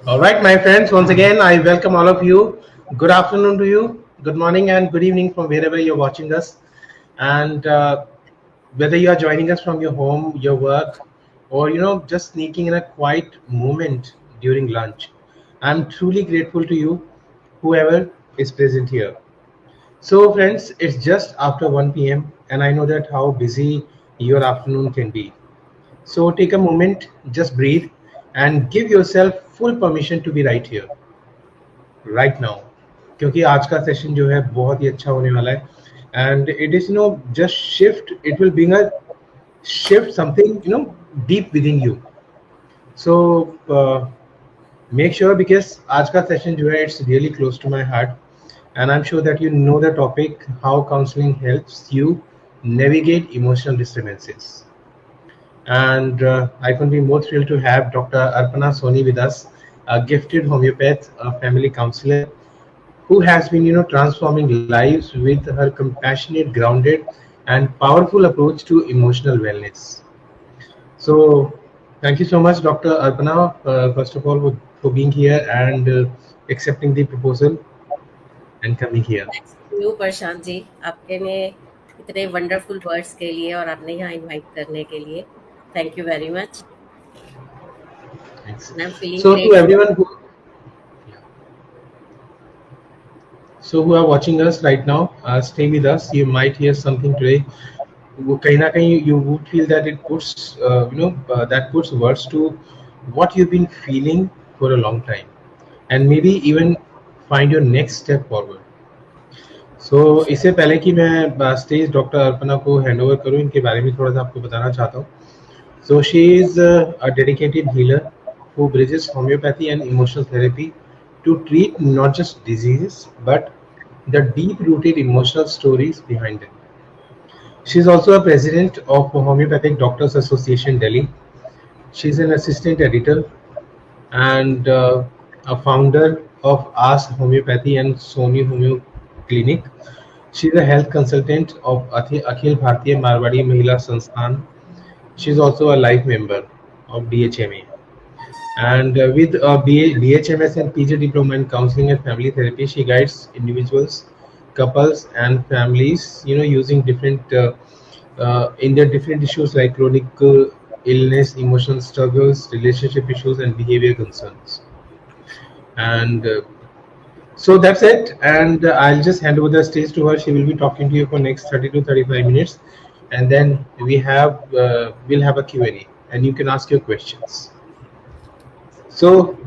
All right, my friends, once again, I welcome all of you. Good afternoon to you, good morning, and good evening from wherever you're watching us. And whether you are joining us from your home, your work, or just sneaking in a quiet moment during lunch, I'm truly grateful to you, whoever is present here. So, friends, it's just after 1 p.m., and I know that how busy your afternoon can be. So, take a moment, just breathe, and give yourself full permission to be right here right now क्योंकि आज का session जो है बहुत ही अच्छा होने वाला है and it is just shift it will being a shift something deep within you. So make sure because आज का सेशन जो है it's really close to my heart and I'm sure that you know the topic how counseling helps you navigate emotional disturbances. And I couldn't be more thrilled to have Dr. Arpana Soni with us, a gifted homeopath, a family counselor who has been transforming lives with her compassionate, grounded, and powerful approach to emotional wellness. So thank you so much, Dr. Arpana, first of all for being here and accepting the proposal and coming here. Thanks to you Prashant ji, आपके ने इतने wonderful words के लिए और आपने यहाँ invite करने के लिए thank you very much Thanks. And I am feeling So to great. everyone who are watching us right now, stay with us. You might hear something today. वो कहीं ना कहीं you would feel that it puts that puts words to what you've been feeling for a long time and maybe even find your next step forward. So इससे पहले कि मैं stage doctor Arpana को hand over करूं इनके बारे में थोड़ा सा आपको बताना चाहता हूँ. So she is a dedicated healer who bridges homeopathy and emotional therapy to treat not just diseases but the deep rooted emotional stories behind them. She is also a president of Homeopathic Doctors Association Delhi. She is an assistant editor and a founder of Ask Homeopathy and Sony Homeo Clinic. She is a health consultant of Akhil Bharatiya Marwadi Mahila Sansthan. She is also a life member of DHMA. And with a BHMS and PG diploma in counseling and family therapy, she guides individuals, couples, and families, using different in their different issues like chronic illness, emotional struggles, relationship issues, and behavior concerns. And so that's it. And I'll just hand over the stage to her. She will be talking to you for next 30 to 35 minutes, and then we'll have a Q&A, and you can ask your questions. So,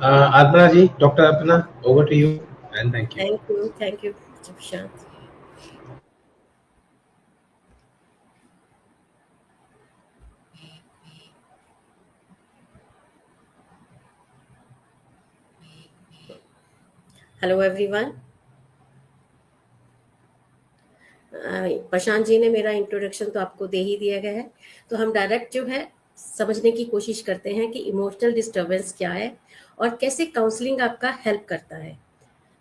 Arpana ji, Dr. Arpana, over to you, and thank you. Thank you Prashant. Hello everyone. Prashant ji ने मेरा introduction तो आपको दे ही दिया गया है, तो हम direct जो है समझने की कोशिश करते हैं कि इमोशनल डिस्टर्बेंस क्या है और कैसे काउंसलिंग आपका हेल्प करता है।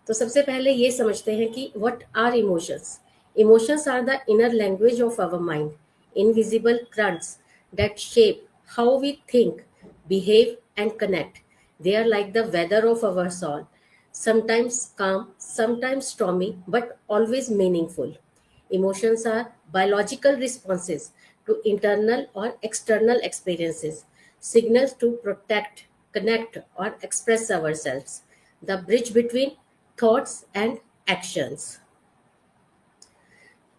तो सबसे पहले ये समझते हैं कि what are emotions. Emotions are the inner language of our mind, invisible currents that shape how we think, behave, and connect. They are like the weather of our soul, sometimes calm, sometimes stormy, but always meaningful. Emotions are biological responses to internal or external experiences, signals to protect, connect, or express ourselves, the bridge between thoughts and actions.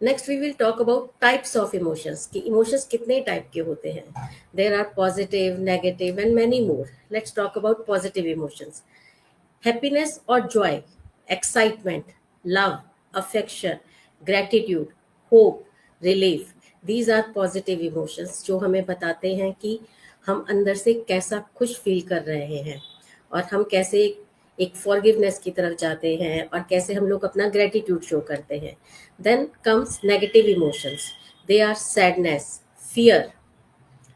Next we will talk about types of emotions कि emotions कितने type के होते हैं. There are positive, negative and many more. Let's talk about positive emotions. Happiness और joy, excitement, love, affection, gratitude, hope, relief, these are positive emotions जो हमें बताते हैं कि हम अंदर से कैसा खुश फील कर रहे हैं और हम कैसे एक फॉरगिवनेस की तरफ जाते हैं और कैसे हम लोग अपना ग्रेटिट्यूड शो करते हैं. Then comes negative emotions. They are sadness, fear,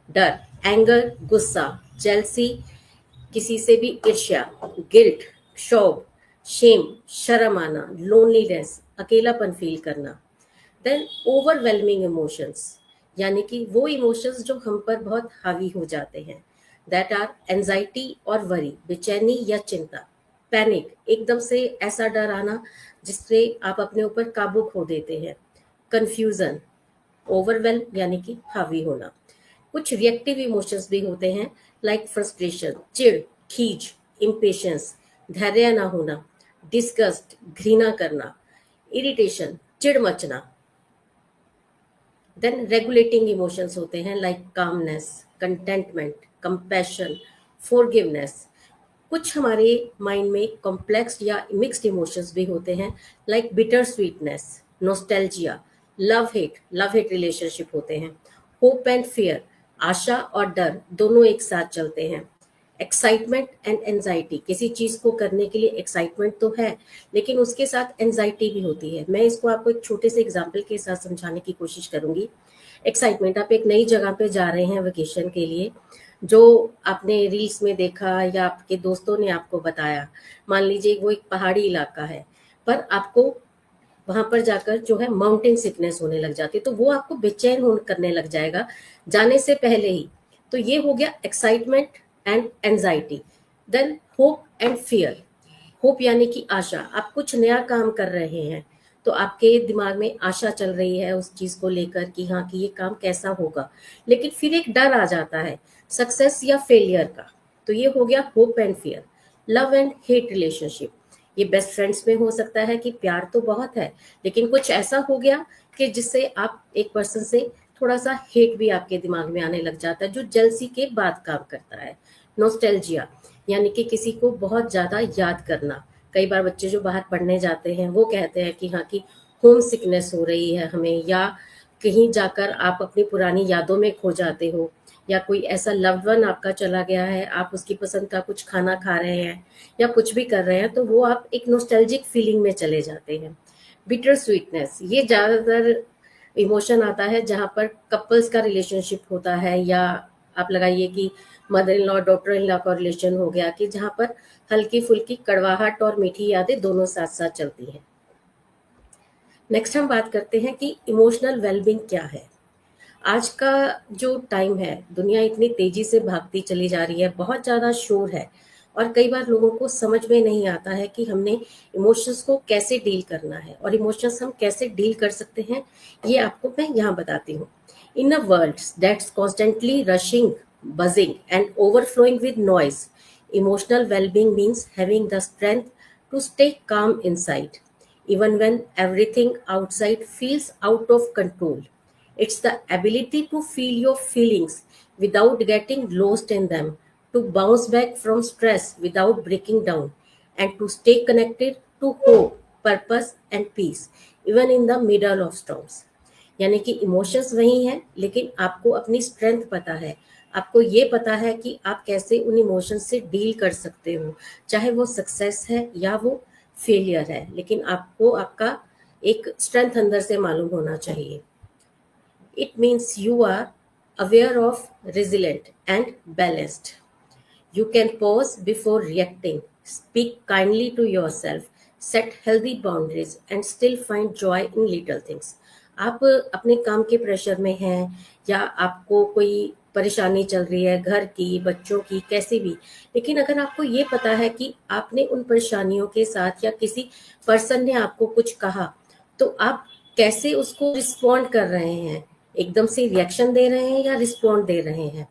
डर, एंगर, गुस्सा, जेलसी, किसी से भी ईर्ष्या, गिल्ट, क्षोभ, शेम, शर्म आना, लोनलीनेस, अकेलापन फील करना. देन ओवरवेलमिंग इमोशंस, यानी कि वो इमोशंस जो हम पर बहुत हावी हो जाते हैं. दैट आर एंजाइटी और वरी, बेचैनी या चिंता। पैनिक, एकदम से ऐसा डर आना जिससे आप अपने ऊपर काबू खो देते हैं। कंफ्यूजन, ओवरवेल्म यानी कि हावी होना। कुछ रिएक्टिव इमोशंस भी होते हैं, लाइक फ्रस्ट्रेशन, चिढ़, खीज, इम्पेशंस, धैर्य ना होना, डिस्गस्ट, घृणा करना, इरिटेशन, चिढ़ मचना। देन रेगुलेटिंग इमोशंस होते हैं, like calmness, contentment, compassion, forgiveness. कुछ हमारे माइंड में कॉम्प्लेक्स या मिक्स्ड इमोशंस भी होते हैं, like bitter sweetness, nostalgia, love hate relationship होते हैं। होप एंड फियर, आशा और डर दोनों एक साथ चलते हैं। एक्साइटमेंट एंड एंजाइटी, किसी चीज को करने के लिए एक्साइटमेंट तो है, लेकिन उसके साथ एंजाइटी भी होती है। मैं इसको आपको एक छोटे से एग्जाम्पल के साथ समझाने की कोशिश करूंगी। एक्साइटमेंट, आप एक नई जगह पे जा रहे हैं वेकेशन के लिए, जो आपने रील्स में देखा या आपके दोस्तों ने आपको बताया। मान लीजिए वो एक पहाड़ी इलाका है, पर आपको वहां पर जाकर जो है माउंटेन सिकनेस होने लग जाती है, तो वो आपको बेचैन होने करने लग जाएगा जाने से पहले ही। तो ये हो गया excitement and anxiety. Then hope and fear. Hope यानी कि आशा, आप कुछ नया काम कर रहे हैं तो आपके दिमाग में आशा चल रही है उस चीज को लेकर कि हाँ कि ये काम कैसा होगा, लेकिन फिर एक डर आ जाता है सक्सेस या फेलियर का। तो ये हो गया hope and fear. Love and hate relationship, ये बेस्ट फ्रेंड्स में हो सकता है कि प्यार तो बहुत है, लेकिन कुछ ऐसा हो गया कि जिससे आप एक पर्सन से थोड़ा सा हेट भी आपके दिमाग में आने लग जाता है, जो जेलसी के बाद काम करता है। नोस्टैल्जिया, यानी कि किसी को बहुत ज्यादा याद करना। कई बार बच्चे जो बाहर पढ़ने जाते हैं वो कहते हैं कि हाँ कि होम सिकनेस हो रही है हमें, या कहीं जाकर आप अपनी पुरानी यादों में खो जाते हो, या कोई ऐसा लव्ड वन आपका चला गया है, आप उसकी पसंद का कुछ खाना खा रहे हैं या कुछ भी कर रहे हैं, तो वो आप एक नोस्टैल्जिक फीलिंग में चले जाते हैं। बिटर स्वीटनेस, ये ज्यादातर इमोशन आता है जहाँ पर कपल्स का रिलेशनशिप होता है, या आप लगाइए कि mother in law daughter in law का रिलेशन हो गया, कि जहाँ पर हल्की फुल्की कड़वाहट और मीठी यादें दोनों साथ साथ चलती हैं। नेक्स्ट हम बात करते हैं कि इमोशनल वेलबींग क्या है। आज का जो टाइम है, दुनिया इतनी तेजी से भागती चली जा रही है, बहुत ज़्यादा शोर है, और कई बार लोगों को समझ में नहीं आता है कि हमने इमोशंस को कैसे डील करना है, और इमोशंस हम कैसे डील कर सकते हैं, ये आपको मैं यहाँ बताती हूँ। In a world that's constantly rushing, buzzing and overflowing with noise, emotional well-being means having the strength to stay calm inside, even when everything outside feels out of control. It's the ability to feel your feelings without getting lost in them, to bounce back from stress without breaking down, and to stay connected to hope, purpose, and peace, even in the middle of storms. यानी कि emotions वही हैं, लेकिन आपको अपनी strength पता है, आपको ये पता है कि आप कैसे उन इमोशंस से डील कर सकते हो, चाहे वो सक्सेस है या वो फेलियर है, लेकिन आपको आपका एक स्ट्रेंथ अंदर से मालूम होना चाहिए। It means you are aware of, resilient and balanced. You can pause before reacting, speak kindly to yourself, set healthy boundaries, and still find joy in little things. आप अपने काम के प्रेशर में हैं, या आपको कोई परेशानी चल रही है घर की, बच्चों की, कैसी भी, लेकिन अगर आपको ये पता है कि आपने उन परेशानियों के साथ या किसी पर्सन ने आपको कुछ कहा, तो आप कैसे उसको रिस्पॉन्ड कर रहे हैं, एकदम से रिएक्शन दे रहे हैं या रिस्पॉन्ड दे रहे हैं,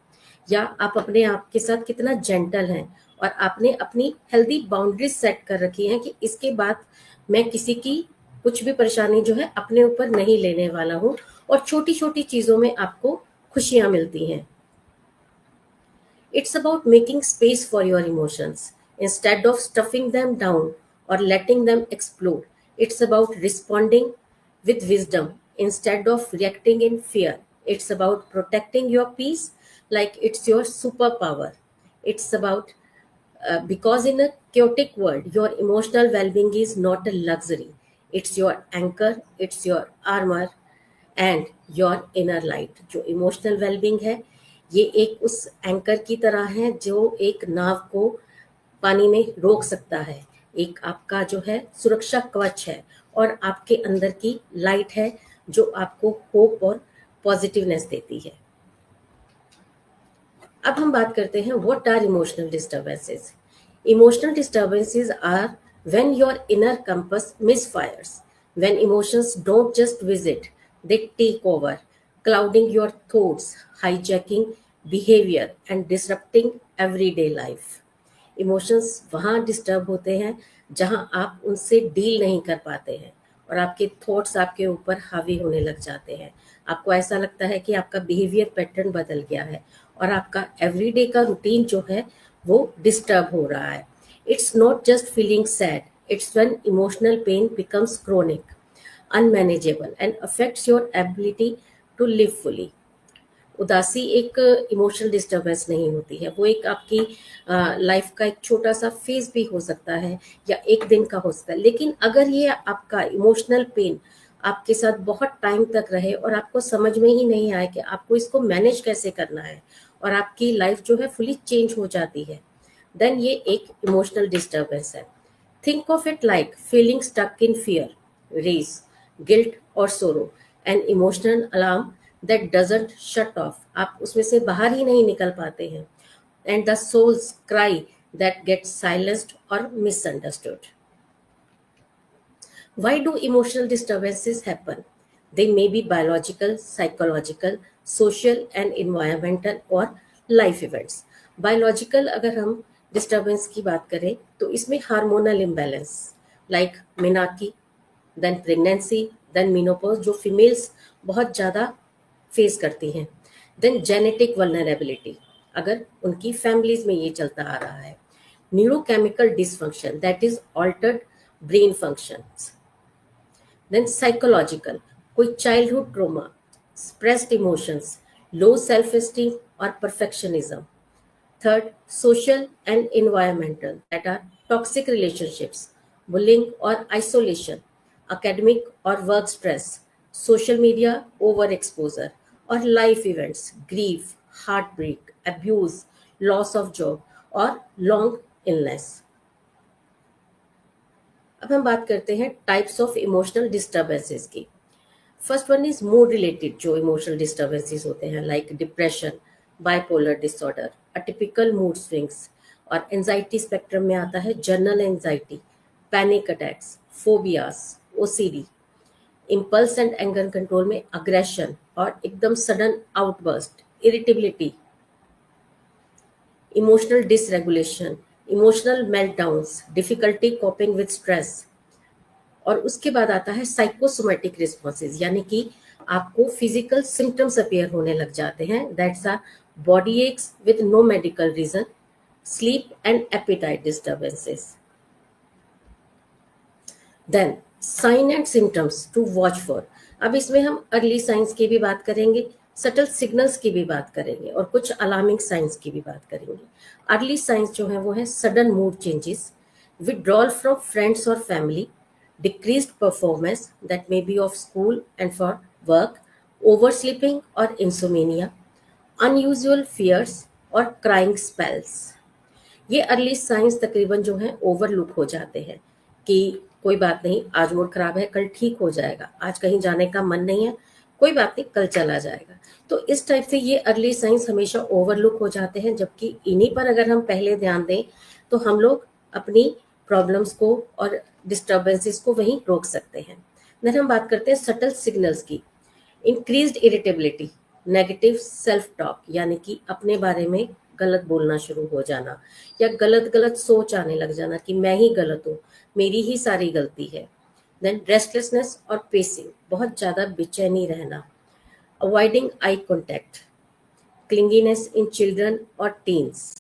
या आप अपने आप के साथ कितना जेंटल हैं, और आपने अपनी हेल्दी बाउंड्रीज सेट कर रखी हैं कि इसके बाद मैं किसी की कुछ भी परेशानी जो है अपने ऊपर नहीं लेने वाला हूँ, और छोटी छोटी चीजों में आपको खुशियां मिलती हैं। It's about making space for your emotions instead of stuffing them down or letting them explode. It's about responding with wisdom instead of reacting in fear. It's about protecting your peace like it's your superpower. It's about because in a chaotic world, your emotional well being is not a luxury. It's your anchor, it's your armor, and your inner light. जो emotional wellbeing है, ये एक उस anchor की तरह है जो एक नाव को पानी में रोक सकता है, एक आपका जो है सुरक्षा कवच है, और आपके अंदर की लाइट है जो आपको होप और पॉजिटिवनेस देती है। अब हम बात करते हैं what are emotional disturbances. Emotional disturbances are when your inner compass misfires, when emotions don't just visit, they take over, clouding your thoughts, hijacking behavior and disrupting everyday life. Emotions वहाँ disturb होते हैं जहाँ आप उनसे deal नहीं कर पाते हैं और आपके थॉट्स आपके ऊपर हावी होने लग जाते हैं. आपको ऐसा लगता है कि आपका बिहेवियर पैटर्न बदल गया है और आपका एवरीडे का रूटीन जो है वो डिस्टर्ब हो रहा है. It's not just feeling sad, it's when emotional pain becomes chronic, unmanageable and affects your ability to live fully. उदासी एक इमोशनल डिस्टर्बेंस नहीं होती है, वो एक आपकी लाइफ का एक छोटा सा फेज भी हो सकता है या एक दिन का हो सकता है. लेकिन अगर ये आपका इमोशनल पेन आपके साथ बहुत टाइम तक रहे और आपको समझ में ही नहीं आए कि आपको इसको मैनेज कैसे करना है और आपकी लाइफ जो है फुली चेंज हो जाती है, देन ये एक इमोशनल डिस्टर्बेंस है. Think of it like feeling stuck in fear, rage, guilt और sorrow, an emotional alarm that doesn't shut off. आप उसमें से बाहर ही नहीं निकल पाते हैं. And the souls cry that get silenced और misunderstood. Why do emotional disturbances happen? They may be biological, psychological, social and environmental or life events. Biological अगर हम डिस्टर्बेंस की बात करें तो इसमें hormonal imbalance like menarche, then pregnancy, then menopause जो females बहुत ज़्यादा फेस करती हैं. देन जेनेटिक वल्नरेबिलिटी अगर उनकी फैमिलीज में ये चलता आ रहा है. Neurochemical dysfunction that is altered brain functions. Then psychological कोई childhood trauma, suppressed emotions, low self esteem और perfectionism. Third, social and environmental that are toxic relationships, bullying और आइसोलेशन, academic और work stress, social media overexposure और life events, grief, heartbreak, abuse, loss of job और long illness. अब हम बात करते हैं टाइप्स ऑफ इमोशनल डिस्टर्बेंसेस की. First one is mood related जो इमोशनल डिस्टर्बेंसेस होते हैं like depression, bipolar disorder, atypical mood swings. और एंजाइटी स्पेक्ट्रम में आता है general anxiety, panic attacks, phobias, OCD. Impulse and anger control में अग्रेशन और एकदम sudden outburst, irritability. Emotional dysregulation, emotional meltdowns, difficulty coping with stress. और उसके बाद आता है साइकोसोमेटिक रिस्पॉन्सेज यानी कि आपको फिजिकल सिम्टम्स अपीयर होने लग जाते हैं. That's our body aches with no medical reason, sleep and appetite disturbances. Then sign and symptoms to watch for. अब इसमें हम अर्ली साइंस की भी बात करेंगे, सटल सिग्नल्स की भी बात करेंगे और कुछ अलार्मिंग साइंस की भी बात करेंगे. अर्ली साइंस जो है वो है sudden mood changes, withdrawal from friends और family, decreased performance that may be of school and for work, oversleeping or insomnia, unusual fears और crying spells. ये अर्ली साइंस तकरीबन जो है ओवरलुक हो जाते हैं कि कोई बात नहीं, आज मूड खराब है, कल ठीक हो जाएगा, आज कहीं जाने का मन नहीं है, कोई बात नहीं, कल चला जाएगा. तो इस टाइप से ये अर्ली साइंस हमेशा ओवरलुक हो जाते हैं, जबकि इन्हीं पर अगर हम पहले ध्यान दें तो हम लोग अपनी प्रॉब्लम्स को और डिस्टर्बेंसेस को वहीं रोक सकते हैं. देन हम बात करते हैं सटल सिग्नल्स की. Increased irritability, negative self talk यानी कि अपने बारे में गलत बोलना शुरू हो जाना या गलत गलत सोच आने लग जाना कि मैं ही गलत हूँ, मेरी ही सारी गलती है. देन रेस्टलेसनेस और पेसिंग, बहुत ज़्यादा बेचैनी रहना. Avoiding eye contact, clinginess in children और टीन्स.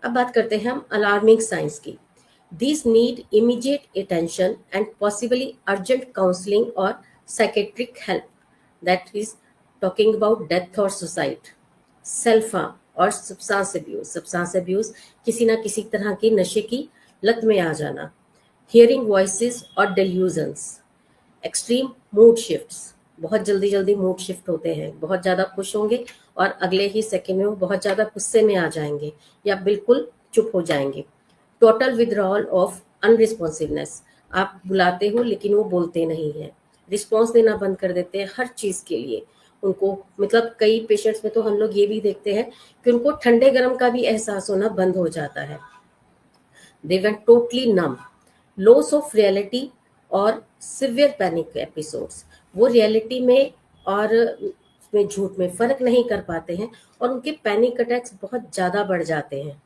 अब बात करते हैं हम अलार्मिंग साइंस की. These need immediate attention and possibly urgent counseling or psychiatric help. That is talking about death or suicide, self-harm और substance abuse. Substance abuse किसी ना किसी तरह की नशे की लत में आ जाना. Hearing voices और delusions. Extreme mood shifts. बहुत जल्दी जल्दी मूड शिफ्ट होते हैं, बहुत ज़्यादा खुश होंगे और अगले ही सेकेंड में वो बहुत ज़्यादा गुस्से में आ जाएंगे या बिल्कुल चुप हो जाएंगे. टोटल विथड्रॉल ऑफ अनरिस्पॉन्सिवनेस, आप बुलाते हो लेकिन वो बोलते नहीं हैं, रिस्पॉन्स देना बंद कर देते हैं हर चीज़ के लिए उनको मतलब कई पेशेंट्स में तो हम लोग ये भी देखते हैं कि उनको ठंडे गर्म का भी एहसास होना बंद हो जाता है। They went totally numb, loss of reality और सिवियर पैनिक एपिसोड्स। वो रियलिटी में और में झूठ में फर्क नहीं कर पाते हैं और उनके पैनिक अटैक्स बहुत ज्यादा बढ़ जाते हैं।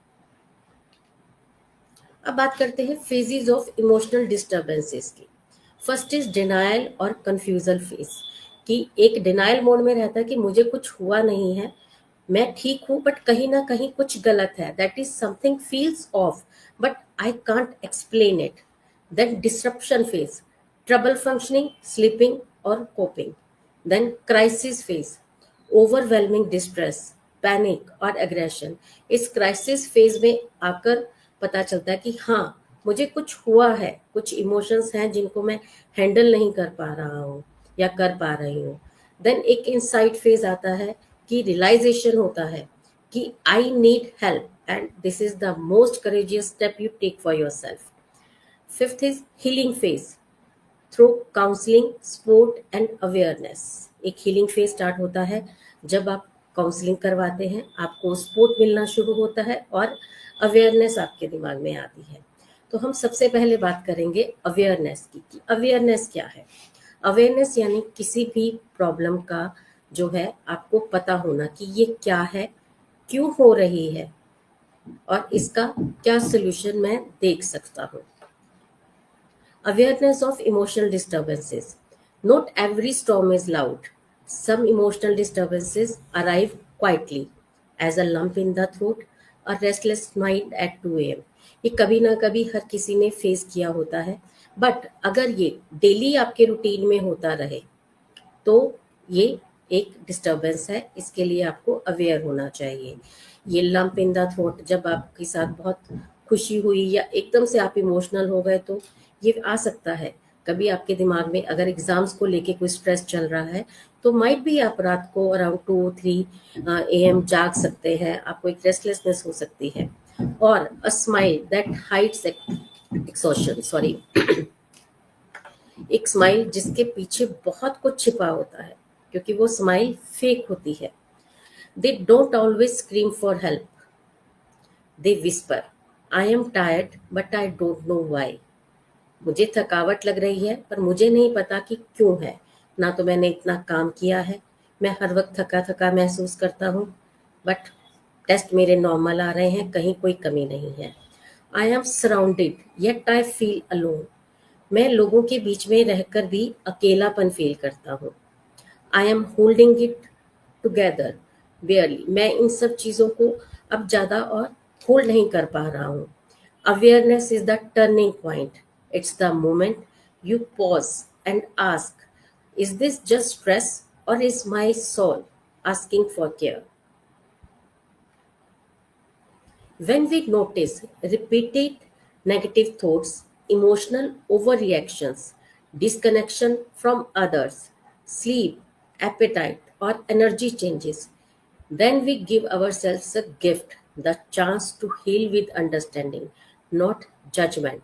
अब बात करते हैं फेजेस ऑफ इमोशनल डिस्टर्बेंसेस की। फर्स्ट इज डिनायल और कंफ्यूजल फेज, कि एक डिनायल मोड में रहता है कि मुझे कुछ हुआ नहीं है, मैं ठीक हूं, बट कहीं ना कहीं कुछ गलत है, that is something feels off but I can't explain it. Then disruption phase, trouble functioning, sleeping और coping. Then crisis phase, overwhelming distress, panic और एग्रेशन। इस क्राइसिस फेज में आकर पता चलता है कि हाँ, मुझे कुछ हुआ है, कुछ इमोशंस हैं जिनको मैं हैंडल नहीं कर पा रहा हूँ या कर पा रही हूँ। देन एक इनसाइट फेज आता है कि रियलाइजेशन होता है कि I need help and this is the most courageous step you take for your self. Fifth is healing phase through counselling, support and awareness. एक हीलिंग फेज स्टार्ट होता है जब आप काउंसलिंग करवाते हैं, आपको सपोर्ट मिलना शुरू होता है और अवेयरनेस आपके दिमाग में आती है। तो हम सबसे पहले बात करेंगे अवेयरनेस की, कि अवेयरनेस क्या है। अवेयरनेस यानी किसी भी प्रॉब्लम का जो है आपको पता होना कि ये क्या है, क्यों हो रही है और इसका क्या सोल्यूशन मैं देख सकता हूँ। Awareness of emotional disturbances. Not every storm is loud. Some emotional disturbances arrive quietly, as a lump in the throat, a restless mind at 2 a.m. ये कभी ना कभी हर किसी ने फेस किया होता है, बट अगर ये डेली आपके रूटीन में होता रहे तो ये एक डिस्टरबेंस है, इसके लिए आपको अवेयर होना चाहिए। ये लंप इन द थ्रोट जब आपके साथ बहुत खुशी हुई या एकदम से आप इमोशनल हो गए तो ये आ सकता है। कभी आपके दिमाग में अगर एग्जाम्स को लेके कोई स्ट्रेस चल रहा है तो माइट भी आप रात को अराउंड 2-3 AM जाग सकते हैं, आपको एक रेस्टलेसनेस हो सकती है। और a smile that hides exhaustion, sorry, एक स्माइल जिसके पीछे बहुत कुछ छिपा होता है, क्योंकि वो स्माइल फेक होती है। They don't always scream for help, they whisper, I am tired but I don't know why. मुझे थकावट लग रही है पर मुझे नहीं पता कि क्यों है, ना तो मैंने इतना काम किया है, मैं हर वक्त थका थका महसूस करता हूँ, बट टेस्ट मेरे नॉर्मल आ रहे हैं, कहीं कोई कमी नहीं है। I am surrounded yet I feel alone, मैं लोगों के बीच में रहकर भी अकेलापन फील करता हूँ। I am holding it together बेयरली, मैं इन सब चीज़ों को अब ज़्यादा और होल्ड नहीं कर पा रहा हूँ। Awareness is the turning point, it's the moment you pause and ask, is this just stress और is my soul asking for care. When we notice repeated negative thoughts, emotional overreactions, disconnection from others, sleep, appetite, or energy changes, then we give ourselves a gift, the chance to heal with understanding, not judgment.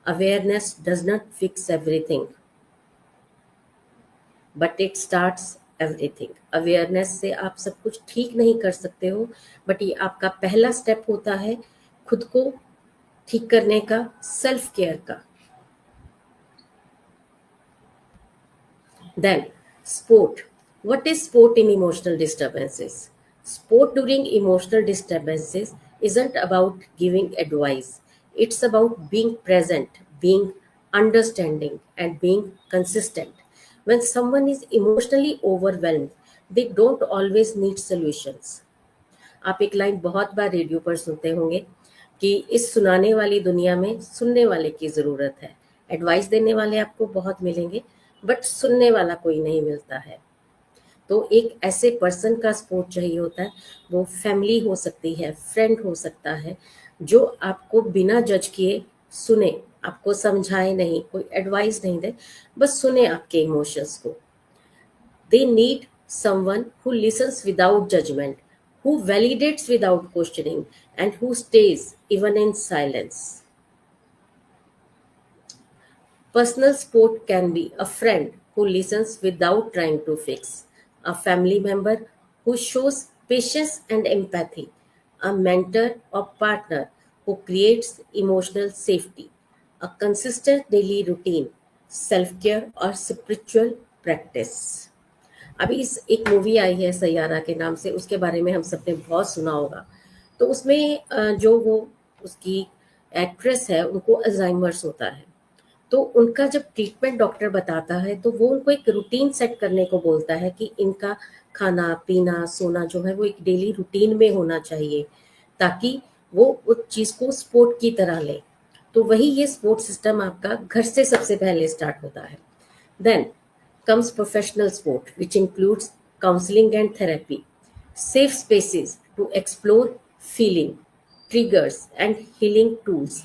Awareness does not fix everything, but it starts everything. Awareness से आप सब कुछ ठीक नहीं कर सकते हो, but ये आपका पहला स्टेप होता है खुद को ठीक करने का, सेल्फ केयर का। Then sport. What is sport in emotional disturbances? Sport during emotional disturbances isn't about giving advice. It's about being present, being understanding, and being consistent. When someone is emotionally overwhelmed, they don't always need solutions. आप एक line बहुत बार radio पर सुनते होंगे कि इस सुनाने वाली दुनिया में सुनने वाले की ज़रूरत है। एडवाइस देने वाले आपको बहुत मिलेंगे, बट सुनने वाला कोई नहीं मिलता है। तो एक ऐसे पर्सन का सपोर्ट चाहिए होता है, वो फैमिली हो सकती है, फ्रेंड हो सकता है, जो आपको बिना जज किए सुने, आपको समझाए नहीं, कोई एडवाइस नहीं दे, बस सुने आपके इमोशंस को। They need someone who listens without judgment, who validates without questioning, and who stays even in silence. Personal support can be a friend who listens without trying to fix, a family member who shows patience and empathy, a mentor or partner who creates emotional safety, a consistent daily routine, self care or spiritual practice. अभी इस एक movie आई है सैयारा के नाम से, उसके बारे में हम सबने बहुत सुना होगा। तो उसमें जो वो उसकी एक्ट्रेस है, उनको अल्जाइमर्स होता है। तो उनका जब ट्रीटमेंट डॉक्टर बताता है तो वो उनको एक रूटीन सेट करने को बोलता है कि इनका खाना पीना सोना जो है वो एक डेली रूटीन में होना चाहिए, ताकि वो उस चीज़ को स्पोर्ट की तरह ले। तो वही ये सपोर्ट सिस्टम आपका घर से सबसे पहले स्टार्ट होता है। Then comes professional support, which includes counseling and therapy, safe spaces to explore feeling, triggers and healing tools.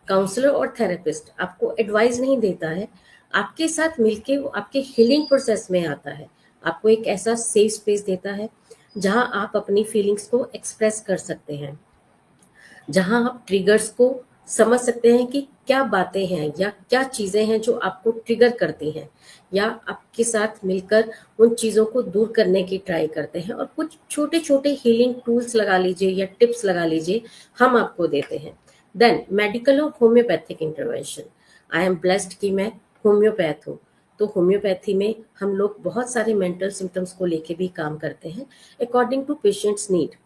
Counsellor और थेरेपिस्ट आपको एडवाइस नहीं देता है, आपके साथ मिलके वो आपके हीलिंग प्रोसेस में आता है। आपको एक ऐसा सेफ स्पेस देता है जहां आप अपनी फीलिंग्स को एक्सप्रेस कर सकते हैं, जहां आप ट्रिगर्स को समझ सकते हैं कि क्या बातें हैं या क्या चीज़ें हैं जो आपको ट्रिगर करती हैं, या आपके साथ मिलकर उन चीज़ों को दूर करने की ट्राई करते हैं। और कुछ छोटे छोटे हीलिंग टूल्स लगा लीजिए या टिप्स लगा लीजिए, हम आपको देते हैं। देन मेडिकल और homeopathic intervention. I am blessed कि मैं होम्योपैथ हूँ। तो होम्योपैथी में हम लोग बहुत सारे मेंटल सिम्टम्स को लेके भी काम करते हैं अकॉर्डिंग टू पेशेंट्स नीड।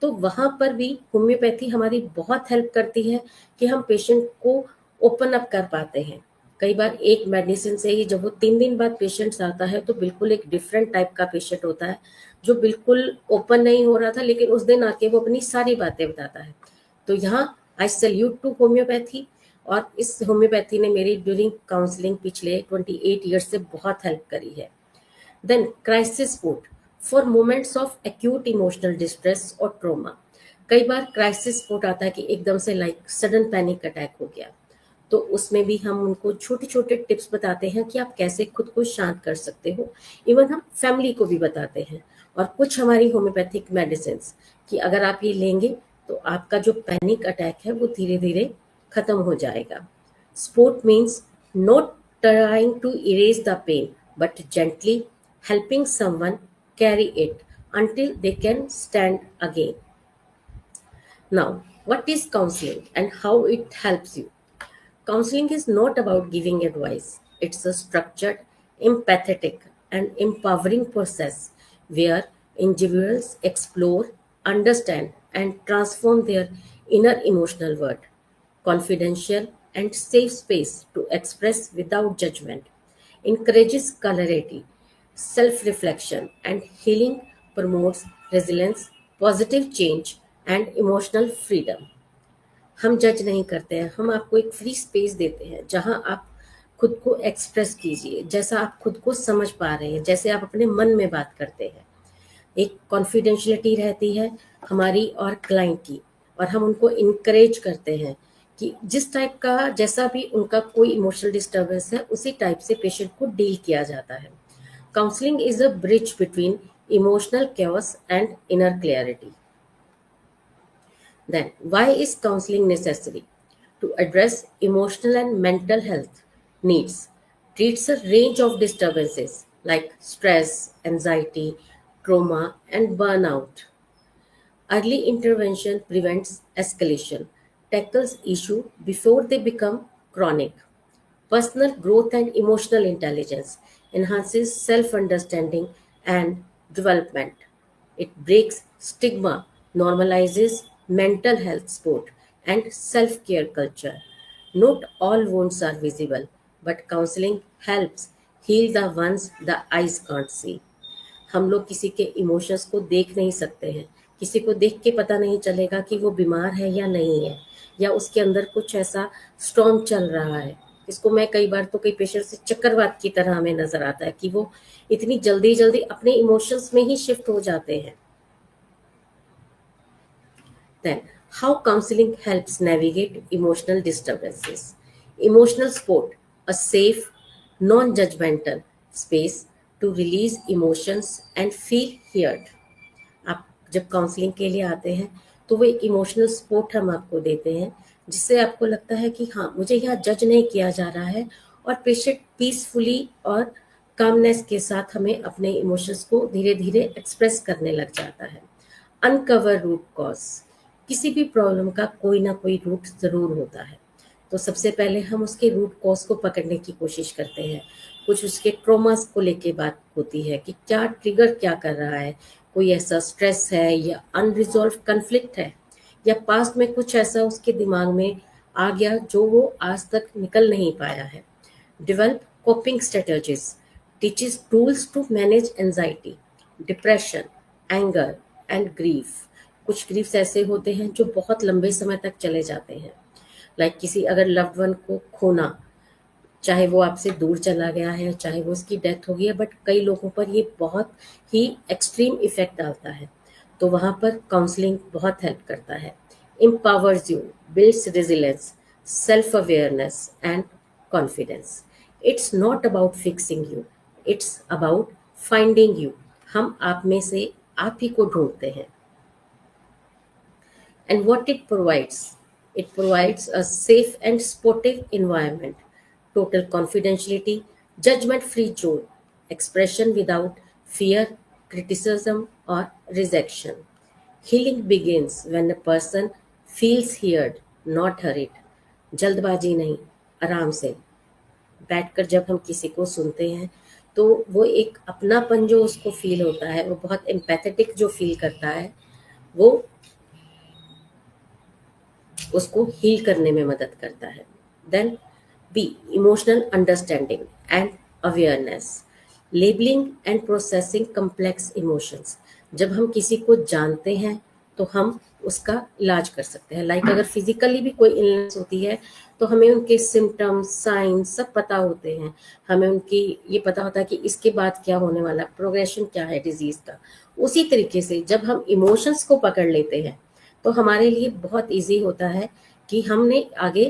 तो वहाँ पर भी होम्योपैथी हमारी बहुत हेल्प करती है कि हम पेशेंट को ओपन अप कर पाते हैं। कई बार एक मेडिसिन से ही जब वो 3 दिन बाद पेशेंट्स आता है तो बिल्कुल एक डिफरेंट टाइप का पेशेंट होता है, जो बिल्कुल ओपन नहीं हो रहा था, लेकिन उस दिन आके वो अपनी सारी बातें बताता है। तो यहाँ आई सल्यूट टू होम्योपैथी। और इस होम्योपैथी ने मेरी ड्यूरिंग काउंसलिंग पिछले 28 ईयर्स से बहुत हेल्प करी है। Then crisis support for moments of acute emotional distress और ट्रोमा। कई बार क्राइसिस सपोर्ट आता है कि एकदम से लाइक सडन पैनिक अटैक हो गया, तो उसमें भी हम उनको छोटे छोटे टिप्स बताते हैं कि आप कैसे खुद को शांत कर सकते हो। इवन हम फैमिली को भी बताते हैं। और कुछ हमारी होम्योपैथिक मेडिसिन कि अगर आप ये लेंगे तो आपका जो पैनिक अटैक है वो धीरे धीरे खत्म हो जाएगा। Support means not trying to erase the pain but gently helping someone carry it until they can stand again. Now, what is counseling and how it helps you? Counseling is not about giving advice, it's a structured, empathetic, and empowering process where individuals explore, understand, and transform their inner emotional world. Confidential and safe space to express without judgment, encourages clarity, self reflection, and healing, promotes resilience, positive change, and emotional freedom. हम जज नहीं करते हैं, हम आपको एक free space देते हैं जहां आप खुद को एक्सप्रेस कीजिए, जैसा आप खुद को समझ पा रहे हैं, जैसे आप अपने मन में बात करते हैं। एक कॉन्फिडेंशियलिटी रहती है हमारी और क्लाइंट की, और हम उनको इनकरेज करते हैं कि जिस टाइप का जैसा भी उनका कोई इमोशनल डिस्टर्बेंस है उसी टाइप से पेशेंट को डील किया जाता है। Counselling is a bridge between emotional chaos and inner clarity. Then, why is counseling necessary? To address emotional and mental health needs, treats a range of disturbances like stress, anxiety, trauma, and burnout. Early intervention prevents escalation, tackles issue before they become chronic. Personal growth and emotional intelligence enhances self-understanding and development. It breaks stigma, normalizes mental health support, and self-care culture. Not all wounds are visible, but counseling helps heal the ones the eyes can't see. हम लोग किसी के emotions को देख नहीं सकते हैं, किसी को देख के पता नहीं चलेगा कि वो बीमार है या नहीं है, या उसके अंदर कुछ ऐसा स्टॉर्म चल रहा है। इसको मैं कई बार तो कई पेशेंट से चक्रवात की तरह हमें नजर आता है कि वो इतनी जल्दी जल्दी अपने इमोशंस में ही शिफ्ट हो जाते हैं। Then, how counseling helps navigate emotional disturbances. Emotional support, a safe, non-judgmental space to release emotions and feel heard. आप जब काउंसलिंग के लिए आते हैं तो वो एक इमोशनल सपोर्ट हम आपको देते हैं, जिससे आपको लगता है कि हाँ, मुझे यहाँ जज नहीं किया जा रहा है, और पेशेंट पीसफुली और कामनेस के साथ हमें अपने इमोशंस को धीरे धीरे एक्सप्रेस करने लग जाता है। अनकवर रूट कॉज, किसी भी प्रॉब्लम का कोई ना कोई रूट ज़रूर होता है। तो सबसे पहले हम उसके रूट कॉज को पकड़ने की कोशिश करते हैं। कुछ उसके ट्रॉमास को लेके बात होती है कि क्या ट्रिगर क्या कर रहा है, कोई ऐसा स्ट्रेस है या अनरिजॉल्व कन्फ्लिक्ट है, या पास्ट में कुछ ऐसा उसके दिमाग में आ गया जो वो आज तक निकल नहीं पाया है। Develop coping strategies, teaches tools to manage anxiety, depression, anger and grief. कुछ ग्रीफ्स ऐसे होते हैं जो बहुत लंबे समय तक चले जाते हैं, लाइक किसी अगर लव्ड वन को खोना, चाहे वो आपसे दूर चला गया है, चाहे वो उसकी डेथ हो गई है, बट कई लोगों पर ये बहुत ही एक्सट्रीम इफेक्ट डालता है। तो वहाँ पर काउंसलिंग बहुत हेल्प करता है। Empowers you, builds resilience, self awareness and confidence. It's not about fixing you, it's about finding you. हम आप में से आप ही को ढूंढते हैं। And what it provides a safe and supportive environment, total confidentiality, judgment free zone, expression without fear, criticism, or rejection. Healing begins when a person feels heard, not hurried. जल्दबाजी नहीं, आराम से बैठकर जब हम किसी को सुनते हैं तो वो एक अपनापन जो उसको फील होता है, वो बहुत एम्पैथेटिक जो फील करता है, वो उसको हील करने में मदद करता है। Then B, emotional understanding and awareness, labelling and processing complex emotions. जब हम किसी को जानते हैं तो हम उसका इलाज कर सकते हैं। लाइक अगर फिजिकली भी कोई इलनेस होती है तो हमें उनके सिम्टम्स, साइंस सब पता होते हैं। हमें उनकी ये पता होता है कि इसके बाद क्या होने वाला, प्रोग्रेशन क्या है डिजीज का। उसी तरीके से जब हम इमोशंस को पकड़ लेते हैं तो हमारे लिए बहुत इजी होता है कि हमने आगे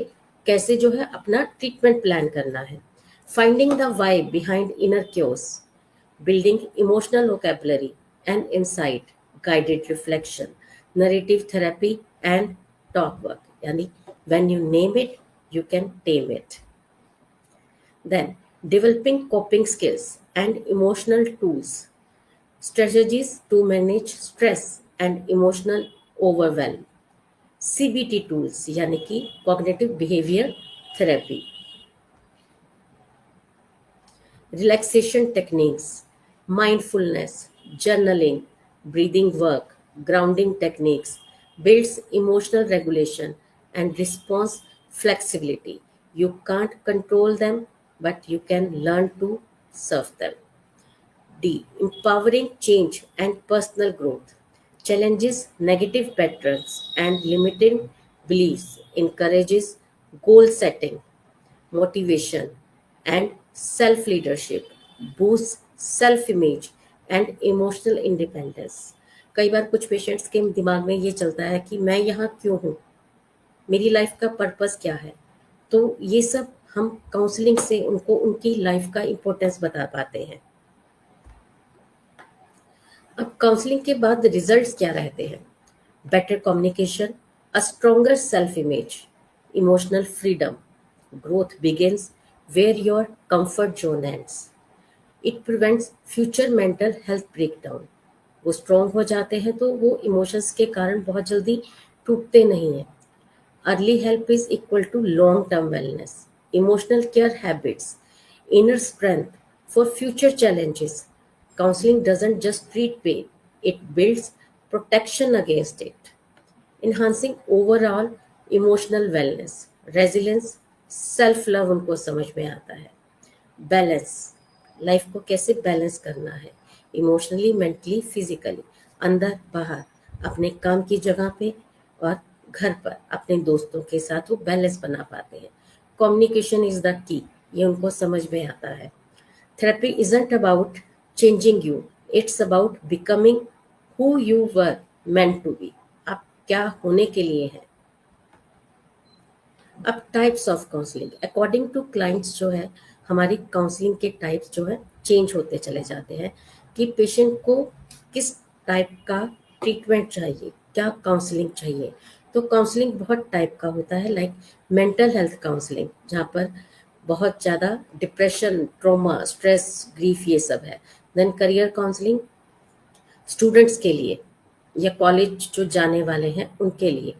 कैसे जो है अपना ट्रीटमेंट प्लान करना है। Finding the why behind inner cures, building emotional vocabulary and insight, guided reflection, narrative therapy and talk work, यानी when you name it you can tame it. Then developing coping skills and emotional tools, strategies to manage stress and emotional overwhelm, CBT tools यानी कि cognitive behaviour therapy, relaxation techniques, mindfulness, journaling, breathing work, grounding techniques, builds emotional regulation and response flexibility. You can't control them, but you can learn to serve them. D. Empowering change and personal growth. Challenges negative patterns and limiting beliefs. Encourages goal setting, motivation, and self leadership. Boosts self image and emotional independence. कई बार कुछ patients के दिमाग में ये चलता है कि मैं यहाँ क्यों हूँ, मेरी लाइफ का पर्पस क्या है। तो ये सब हम काउंसलिंग से उनको उनकी लाइफ का इम्पोर्टेंस बता पाते हैं। अब काउंसलिंग के बाद रिजल्ट्स क्या रहते हैं? Better communication, a stronger self image, emotional freedom, growth begins where your comfort zone ends. It prevents future mental health breakdown. वो स्ट्रॉन्ग हो जाते हैं तो वो इमोशंस के कारण बहुत जल्दी टूटते नहीं हैं। Early help is equal to long term wellness, emotional care habits, inner strength for future challenges. Counseling doesn't just treat pain, it builds protection against it, enhancing overall emotional wellness, resilience, self love उनको समझ में आता है। Balance, life को कैसे balance करना है, emotionally, mentally, physically, अंदर बाहर, अपने काम की जगह पे और घर पर अपने दोस्तों के साथ वो बैलेंस बना पाते हैं। कम्युनिकेशन इज द की, ये उनको समझ में आता है। Therapy isn't about changing you, it's about becoming who you were meant to be. आप क्या होने के लिए हैं। अब types of counselling according to clients जो है, हमारी काउंसलिंग के टाइप्स जो है चेंज होते चले जाते हैं कि पेशेंट को किस टाइप का ट्रीटमेंट चाहिए, क्या काउंसलिंग चाहिए। तो काउंसलिंग बहुत टाइप का होता है, लाइक मेंटल हेल्थ काउंसलिंग, जहाँ पर बहुत ज़्यादा डिप्रेशन, ट्रॉमा, स्ट्रेस, ग्रीफ, ये सब है। देन करियर काउंसलिंग स्टूडेंट्स के लिए या कॉलेज जो जाने वाले हैं उनके लिए।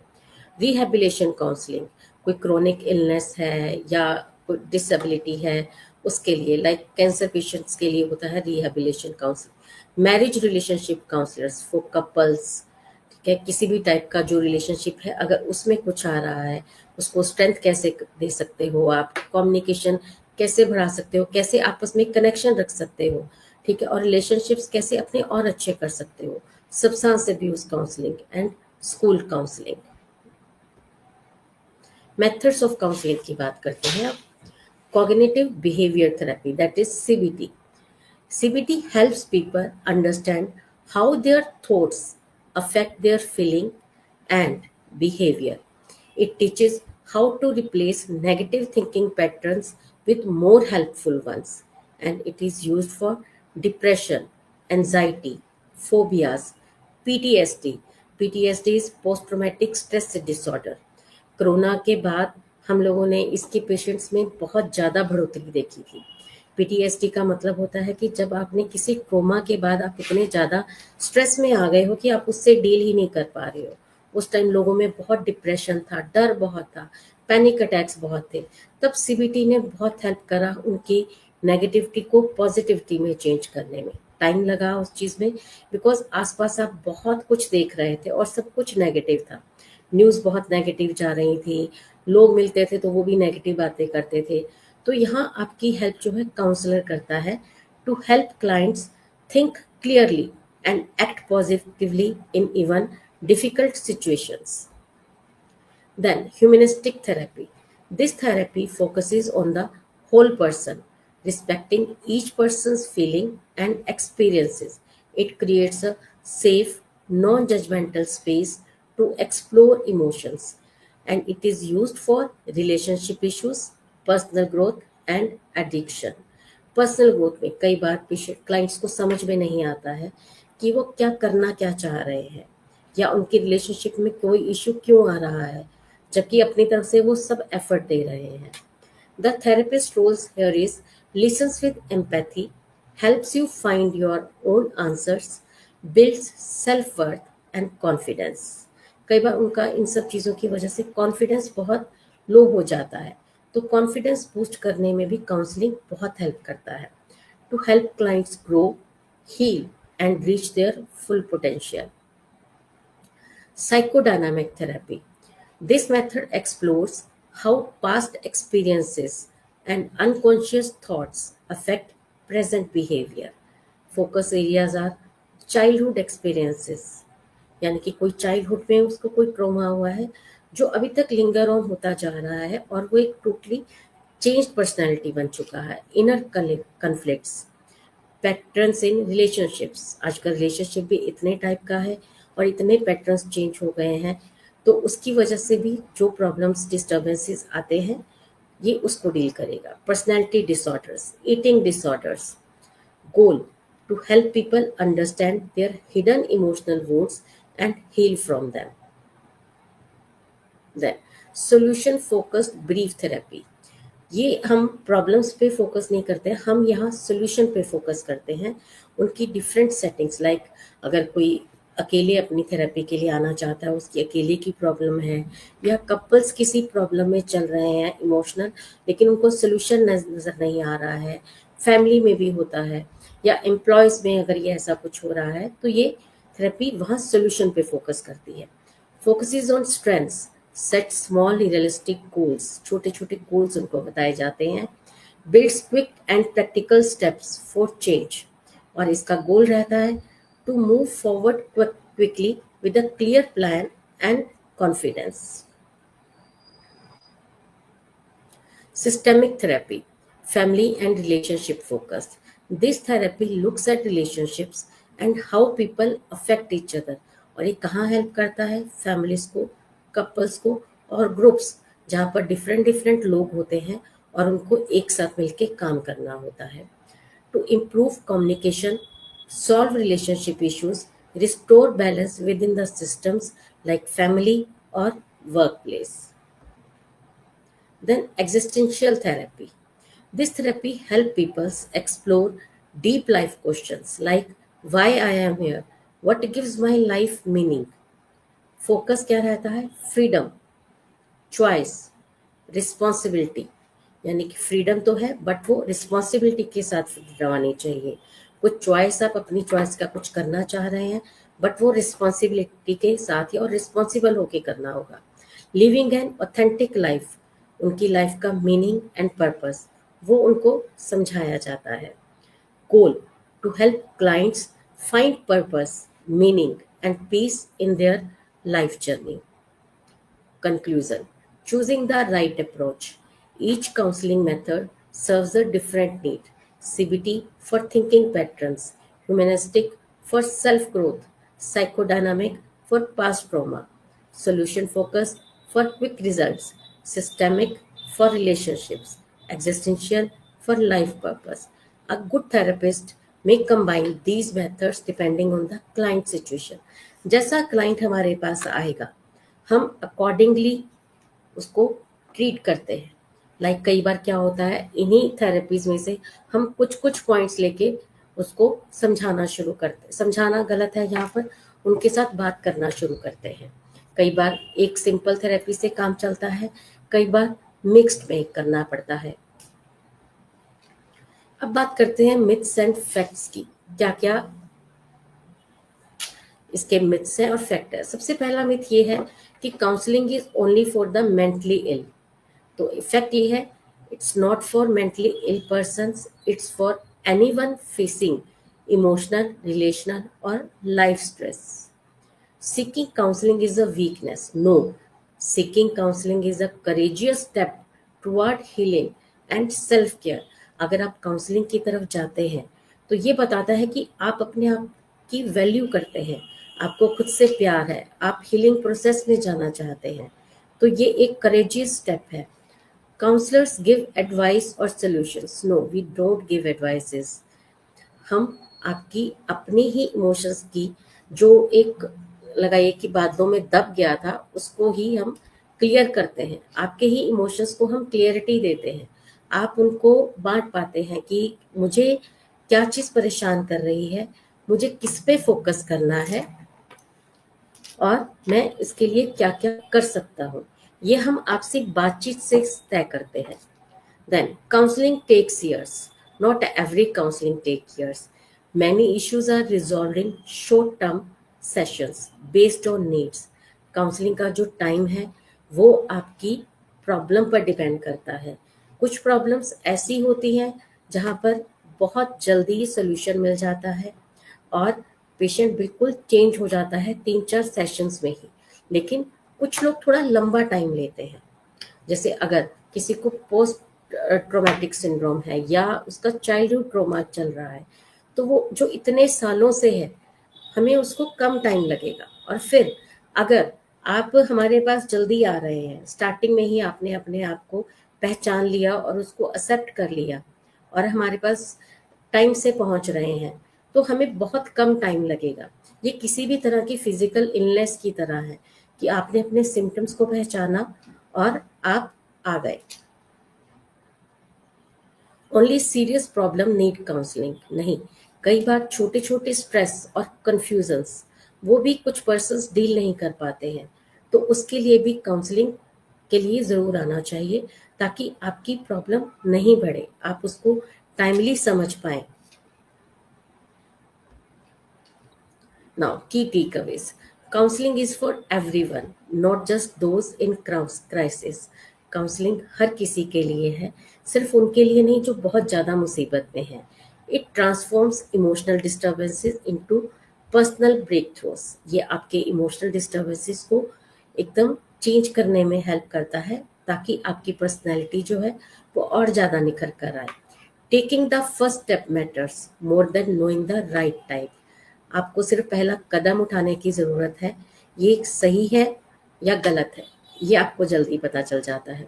रिहैबिलिटेशन काउंसलिंग कोई क्रोनिक इलनेस है या कोई डिसेबिलिटी है उसके लिए, लाइक कैंसर पेशेंट्स के लिए होता है rehabilitation counselling. Marriage relationship counsellors for couples, ठीक है, किसी भी टाइप का जो रिलेशनशिप है अगर उसमें कुछ आ रहा है उसको स्ट्रेंथ कैसे दे सकते हो आप, कम्युनिकेशन कैसे बढ़ा सकते हो, कैसे आपस में कनेक्शन रख सकते हो, ठीक है, और रिलेशनशिप्स कैसे अपने और अच्छे कर सकते हो। Substance abuse counselling and school counselling. Methods of counselling की बात करते हैं अब। Cognitive behaviour therapy, that is CBT. CBT helps people understand how their thoughts affect their feeling and behavior. It teaches how to replace negative thinking patterns with more helpful ones, and it is used for depression, anxiety, phobias, PTSD. PTSD is post traumatic stress disorder. Corona के बाद हम लोगों ने इसके patients में बहुत ज़्यादा बढ़ोतरी देखी थी। पीटीएसडी का मतलब होता है कि जब आपने किसी ट्रोमा के बाद आप इतने ज़्यादा स्ट्रेस में आ गए हो कि आप उससे डील ही नहीं कर पा रहे हो। उस टाइम लोगों में बहुत डिप्रेशन था, डर बहुत था, पैनिक अटैक्स बहुत थे। तब सीबीटी ने बहुत हेल्प करा उनकी नेगेटिविटी को पॉजिटिविटी में चेंज करने में। टाइम लगा उस चीज़ में, बिकॉज आसपास आप बहुत कुछ देख रहे थे और सब कुछ नेगेटिव था। न्यूज़ बहुत नेगेटिव जा रही थी, लोग मिलते थे तो वो भी नेगेटिव बातें करते थे। तो यहाँ आपकी हेल्प जो है काउंसलर करता है to help clients think clearly and act positively in even difficult situations. Then humanistic therapy. This therapy focuses on the whole person, respecting each person's feeling and experiences. It creates a safe, non-judgmental space to explore emotions, and it is used for relationship issues, personal growth and addiction. Personal growth में कई बार clients को समझ में नहीं आता है कि वो क्या करना क्या चाह रहे हैं या उनकी रिलेशनशिप में कोई इशू क्यों आ रहा है, जबकि अपनी तरफ से वो सब एफर्ट दे रहे हैं। The therapist roles here is listens with empathy, helps you find your own answers, builds self worth and confidence. कई बार उनका इन सब चीज़ों की वजह से कॉन्फिडेंस बहुत लो हो जाता है, तो कॉन्फिडेंस बूस्ट करने में भी काउंसलिंग बहुत हेल्प करता है to help clients grow, heal and reach their full potential. Psychodynamic therapy. This method explores how past experiences and unconscious thoughts affect present behavior. Focus areas are childhood experiences, यानी कि कोई childhood में उसको कोई trauma हुआ है जो अभी तक लिंगर ऑन होता जा रहा है और वो एक टोटली चेंज्ड पर्सनैलिटी बन चुका है। Inner conflicts, patterns in relationships, आजकल रिलेशनशिप भी इतने टाइप का है और इतने पैटर्न्स चेंज हो गए हैं, तो उसकी वजह से भी जो प्रॉब्लम्स, डिस्टर्बेंसेस आते हैं ये उसको डील करेगा। Personality disorders, eating disorders, goal to help people understand their hidden emotional wounds and heal from them. Then solution focused brief therapy. ये हम प्रॉब्लम्स पे फोकस नहीं करते, हम यहाँ सोल्यूशन पे फोकस करते हैं। उनकी डिफरेंट सेटिंग्स, लाइक अगर कोई अकेले अपनी थेरेपी के लिए आना चाहता है, उसकी अकेले की प्रॉब्लम है, या कपल्स किसी प्रॉब्लम में चल रहे हैं इमोशनल, लेकिन उनको सोल्यूशन नज़र नहीं आ रहा है, फैमिली में भी होता है, या एम्प्लॉयज़ में अगर ये ऐसा कुछ हो रहा है, तो ये थेरेपी वहाँ सोल्यूशन पे फोकस करती है। Focuses on strengths, set small realistic goals, छोटे छोटे गोल्स उनको बताए जाते हैं। Builds quick and practical steps for change, और इसका गोल रहता है to move forward quickly with a clear plan and confidence. Systemic therapy, family and relationship focused. This therapy looks at relationships and how people affect each other. और ये कहाँ help करता है? Families को, कपल्स को और ग्रुप्स, जहाँ पर डिफरेंट डिफरेंट लोग होते हैं और उनको एक साथ मिलके काम करना होता है। To improve communication, solve relationship issues, restore balance with in the systems like family और work place. Then existential therapy. This therapy help people explore deep life questions like why I am here, what gives my life meaning. Focus क्या रहता है? Freedom, choice, responsibility. यानी कि freedom तो है but वो responsibility के साथ फ्रीडम आनी चाहिए। कुछ चॉइस, आप अपनी चॉइस का कुछ करना चाह रहे हैं बट वो रिस्पॉन्सिबिलिटी के साथ ही और रिस्पॉन्सिबल होके करना होगा। लिविंग एन ऑथेंटिक लाइफ, उनकी लाइफ का मीनिंग एंड पर्पस वो उनको समझाया जाता है। Goal, to help clients find purpose, meaning and peace in their life journey. Conclusion: choosing the right approach. Each counseling method serves a different need. CBT for thinking patterns, humanistic for self growth, psychodynamic for past trauma, solution focused for quick results, systemic for relationships, existential for life purpose. A good therapist may combine these methods depending on the client situation. जैसा client हमारे पास आएगा हम accordingly उसको treat करते हैं। Like कई बार क्या होता है, इन्हीं थेरेपीज में से हम कुछ कुछ पॉइंट्स लेके उसको समझाना शुरू करते हैं। समझाना गलत है, यहाँ पर उनके साथ बात करना शुरू करते हैं। कई बार एक सिंपल थेरेपी से काम चलता है, कई बार मिक्स्ड में करना पड़ता है। अब बात करते हैं मिथ्स एंड फैक्ट्स की। क्या क्या इसके मिथ्स हैं और फैक्ट है। सबसे पहला मिथ ये है कि counselling is only for the mentally ill. तो इफेक्ट ये है, it's not for mentally ill persons, it's for anyone facing emotional, relational और life stress. Seeking counselling is a weakness. No, seeking counselling is a courageous step toward healing and self care. अगर आप counselling की तरफ जाते हैं तो ये बताता है कि आप अपने आप की वैल्यू करते हैं, आपको खुद से प्यार है, आप हीलिंग प्रोसेस में जाना चाहते हैं। तो ये एक करेजियस स्टेप है। काउंसलर्स गिव एडवाइस और solutions. No, we don't give advices. हम आपकी अपनी ही इमोशंस की जो एक लगाइए कि बादलों में दब गया था उसको ही हम क्लियर करते हैं। आपके ही इमोशंस को हम क्लियरिटी देते हैं। आप उनको बांट पाते हैं कि मुझे क्या चीज़ परेशान कर रही है, मुझे किस पे फोकस करना है और मैं इसके लिए क्या क्या कर सकता हूँ। ये हम आपसी बातचीत से तय करते हैं। Then counselling takes years. Not every counseling takes years. Many issues are resolved in short term sessions based on needs. Counselling का जो टाइम है वो आपकी प्रॉब्लम पर डिपेंड करता है। कुछ प्रॉब्लम्स ऐसी होती हैं जहाँ पर बहुत जल्दी सोल्यूशन मिल जाता है और पेशेंट बिल्कुल चेंज हो जाता है 3-4 सेशंस में ही। लेकिन कुछ लोग थोड़ा लंबा टाइम लेते हैं। जैसे अगर किसी को पोस्ट ट्रॉमेटिक सिंड्रोम है या उसका चाइल्डहुड ट्रॉमा चल रहा है तो वो जो इतने सालों से है हमें उसको कम टाइम लगेगा। और फिर अगर आप हमारे पास जल्दी आ रहे हैं, स्टार्टिंग में ही आपने अपने आप को पहचान लिया और उसको एक्सेप्ट कर लिया और हमारे पास टाइम से पहुंच रहे हैं तो हमें बहुत कम टाइम लगेगा। ये किसी भी तरह की फिजिकल इलनेस की तरह है कि आपने अपने सिम्टम्स को पहचाना और आप आ गए। Only serious problem need counselling नहीं, कई बार छोटे छोटे स्ट्रेस और कंफ्यूजन्स वो भी कुछ पर्सन्स डील नहीं कर पाते हैं तो उसके लिए भी काउंसलिंग के लिए ज़रूर आना चाहिए ताकि आपकी प्रॉब्लम नहीं बढ़े, आप उसको टाइमली समझ पाएं। Now, key takeaways. Counseling is for everyone, not just those in crisis. Counselling हर किसी के लिए है, सिर्फ उनके लिए नहीं जो बहुत ज़्यादा मुसीबत में है। It transforms emotional disturbances into personal breakthroughs. ये आपके इमोशनल डिस्टर्बेंसेस को एकदम चेंज करने में हेल्प करता है ताकि आपकी पर्सनैलिटी जो है वो और ज़्यादा निखर कर आए। Taking the first step matters more than knowing the right time. आपको सिर्फ पहला कदम उठाने की ज़रूरत है। ये सही है या गलत है ये आपको जल्दी पता चल जाता है।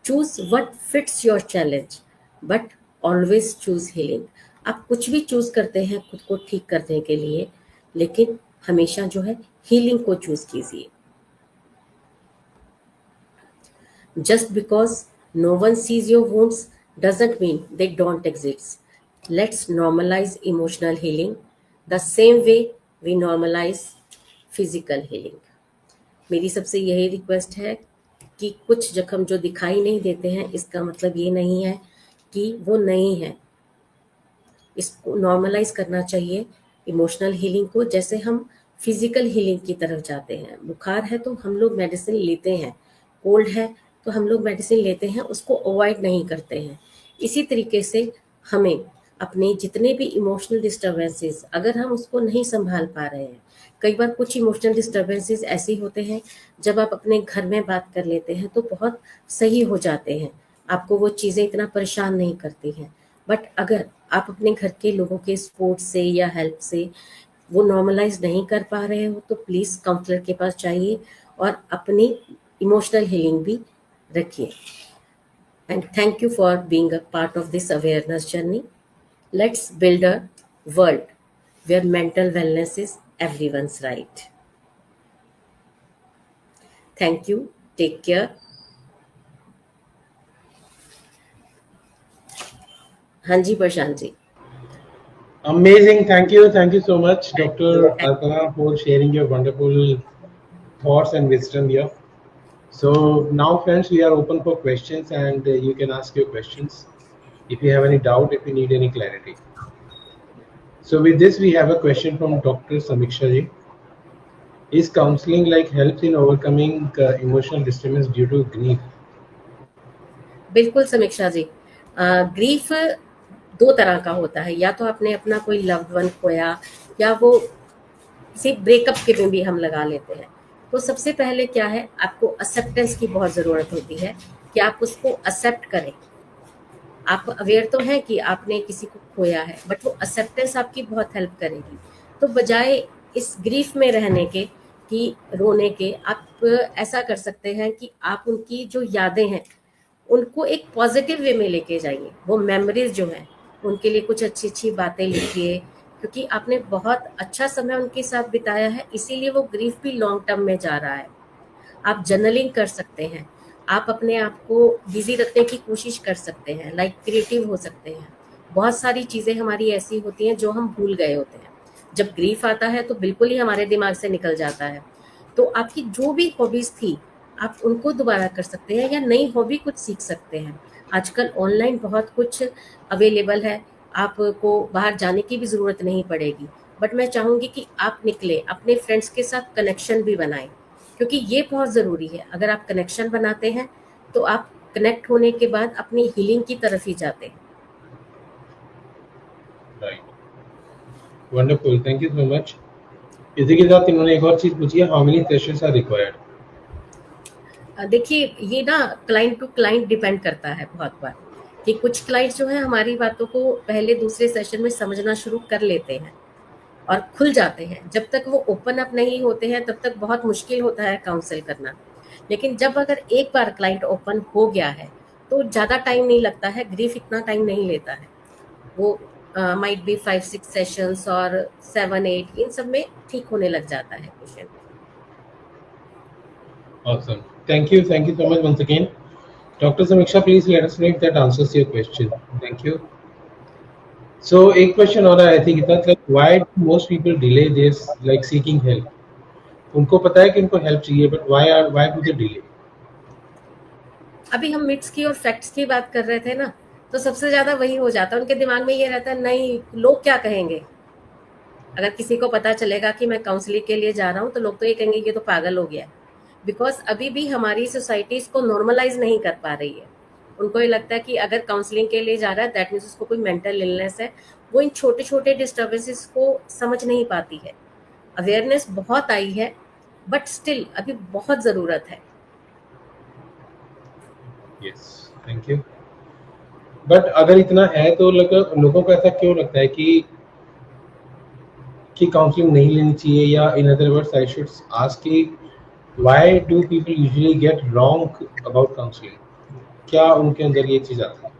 Choose what fits your challenge but always choose healing. आप कुछ भी चूज करते हैं खुद को ठीक करने के लिए, लेकिन हमेशा जो है हीलिंग को चूज कीजिए। Just because no one sees your wounds doesn't mean they don't exist. Let's normalize emotional healing the same way we normalize physical healing. मेरी सबसे यही रिक्वेस्ट है कि कुछ जख्म जो दिखाई नहीं देते हैं, इसका मतलब ये नहीं है कि वो नहीं है। इसको नॉर्मलाइज करना चाहिए इमोशनल हीलिंग को, जैसे हम फिजिकल हीलिंग की तरफ जाते हैं। बुखार है तो हम लोग मेडिसिन लेते हैं, कोल्ड है तो हम लोग मेडिसिन लेते हैं, उसको अवॉइड नहीं करते हैं। इसी तरीके से हमें अपने जितने भी इमोशनल डिस्टर्बेंसेस, अगर हम उसको नहीं संभाल पा रहे हैं, कई बार कुछ इमोशनल डिस्टर्बेंसेस ऐसे होते हैं जब आप अपने घर में बात कर लेते हैं तो बहुत सही हो जाते हैं, आपको वो चीज़ें इतना परेशान नहीं करती हैं। बट अगर आप अपने घर के लोगों के सपोर्ट से या हेल्प से वो नॉर्मलाइज नहीं कर पा रहे हो तो प्लीज़ काउंसलर के पास जाइए और अपनी इमोशनल हीलिंग भी रखिए। And thank you for being a part of this awareness journey. Let's build a world where mental wellness is everyone's right. Thank you. Take care. हाँ जी Prashant ji. Amazing. Thank you so much, Dr. Alpana, for sharing your wonderful thoughts and wisdom here. So now, friends, we are open for questions, and you can ask your questions if you have any doubt, if you need any clarity. So with this, we have a question from Dr. Samiksha ji. Is counseling like helps in overcoming emotional disturbance due to grief? बिल्कुल समीक्षा जी। Grief दो तरह का होता है, या तो आपने अपना कोई लव्ड वन खोया, या वो किसी ब्रेकअप के में भी हम लगा लेते हैं। तो सबसे पहले क्या है, आपको एक्सेप्टेंस की बहुत ज़रूरत होती है कि आप उसको एक्सेप्ट करें। आप अवेयर तो हैं कि आपने किसी को खोया है, बट वो एक्सेप्टेंस आपकी बहुत हेल्प करेगी। तो बजाय इस ग्रीफ में रहने के कि रोने के, आप ऐसा कर सकते हैं कि आप उनकी जो यादें हैं उनको एक पॉजिटिव वे में लेके जाइए। वो मेमोरीज जो हैं उनके लिए कुछ अच्छी अच्छी बातें लिखिए, क्योंकि आपने बहुत अच्छा समय उनके साथ बिताया है, इसीलिए वो ग्रीफ भी लॉन्ग टर्म में जा रहा है। आप जर्नलिंग कर सकते हैं, आप अपने आप को बिजी रखने की कोशिश कर सकते हैं, लाइक क्रिएटिव हो सकते हैं। बहुत सारी चीज़ें हमारी ऐसी होती हैं जो हम भूल गए होते हैं, जब ग्रीफ आता है तो बिल्कुल ही हमारे दिमाग से निकल जाता है। तो आपकी जो भी हॉबीज़ थी आप उनको दोबारा कर सकते हैं, या नई हॉबी कुछ सीख सकते हैं। आजकल ऑनलाइन बहुत कुछ अवेलेबल है, आपको बाहर जाने की भी ज़रूरत नहीं पड़ेगी। बट मैं चाहूँगी कि आप निकले, अपने फ्रेंड्स के साथ कनेक्शन भी बनाएं, क्योंकि ये बहुत ज़रूरी है। अगर आप कनेक्शन बनाते हैं तो आप कनेक्ट होने के बाद अपनी हीलिंग की तरफ ही जाते हैं। Right, wonderful, thank you so much. इसी के साथ इन्होंने एक और चीज पूछी है, how many sessions are required? देखिए ये ना क्लाइंट टू क्लाइंट डिपेंड करता है बहुत बार, कि कुछ क्लाइंट जो है हमारी बातों को पहले दूसरे सेशन में समझना शुरू कर लेते हैं और खुल जाते हैं। जब तक वो ओपन अप नहीं होते हैं तब तक बहुत मुश्किल होता है काउंसिल करना। लेकिन जब अगर एक बार क्लाइंट ओपन हो गया है तो ज़्यादा टाइम नहीं लगता है, ग्रीफ इतना टाइम नहीं लेता है। वो माइट बी 5-6 सेशंस और 7-8, इन सब में ठीक होने लग जाता है patient. Awesome. Thank you so much once again. Dr. Samiksha, please let us know if that answers your question. Thank you. So एक क्वेश्चन और आया थी कि like why do most people delay this like seeking help? उनको पता है कि उनको हेल्प चाहिए, but why do they delay? अभी हम मिथ्स की और फैक्ट्स की बात कर रहे थे ना, तो सबसे ज्यादा वही हो जाता है। उनके दिमाग में ये रहता है, नहीं लोग क्या कहेंगे। अगर किसी को पता चलेगा कि मैं काउंसलिंग के लिए जा रहा हूँ तो लोग तो ये कहेंगे ये तो पागल हो गया है। बिकॉज अभी भी हमारी सोसाइटी इसको नॉर्मलाइज नहीं कर पा रही है। उनको ये लगता है कि अगर काउंसलिंग के लिए जा रहा है दैट मीन्स उसको कोई मेंटल इलनेस है। वो इन छोटे छोटे डिस्टर्बेंसेस को समझ नहीं पाती है। अवेयरनेस बहुत आई है, बट स्टिल अभी बहुत ज़रूरत है। Yes, thank you. बट अगर इतना है तो लोगों को ऐसा क्यों लगता है कि काउंसलिंग नहीं लेनी चाहिए, या in other words I should ask कि why do people usually get wrong about counselling? क्या उनके अंदर ये चीज आती है?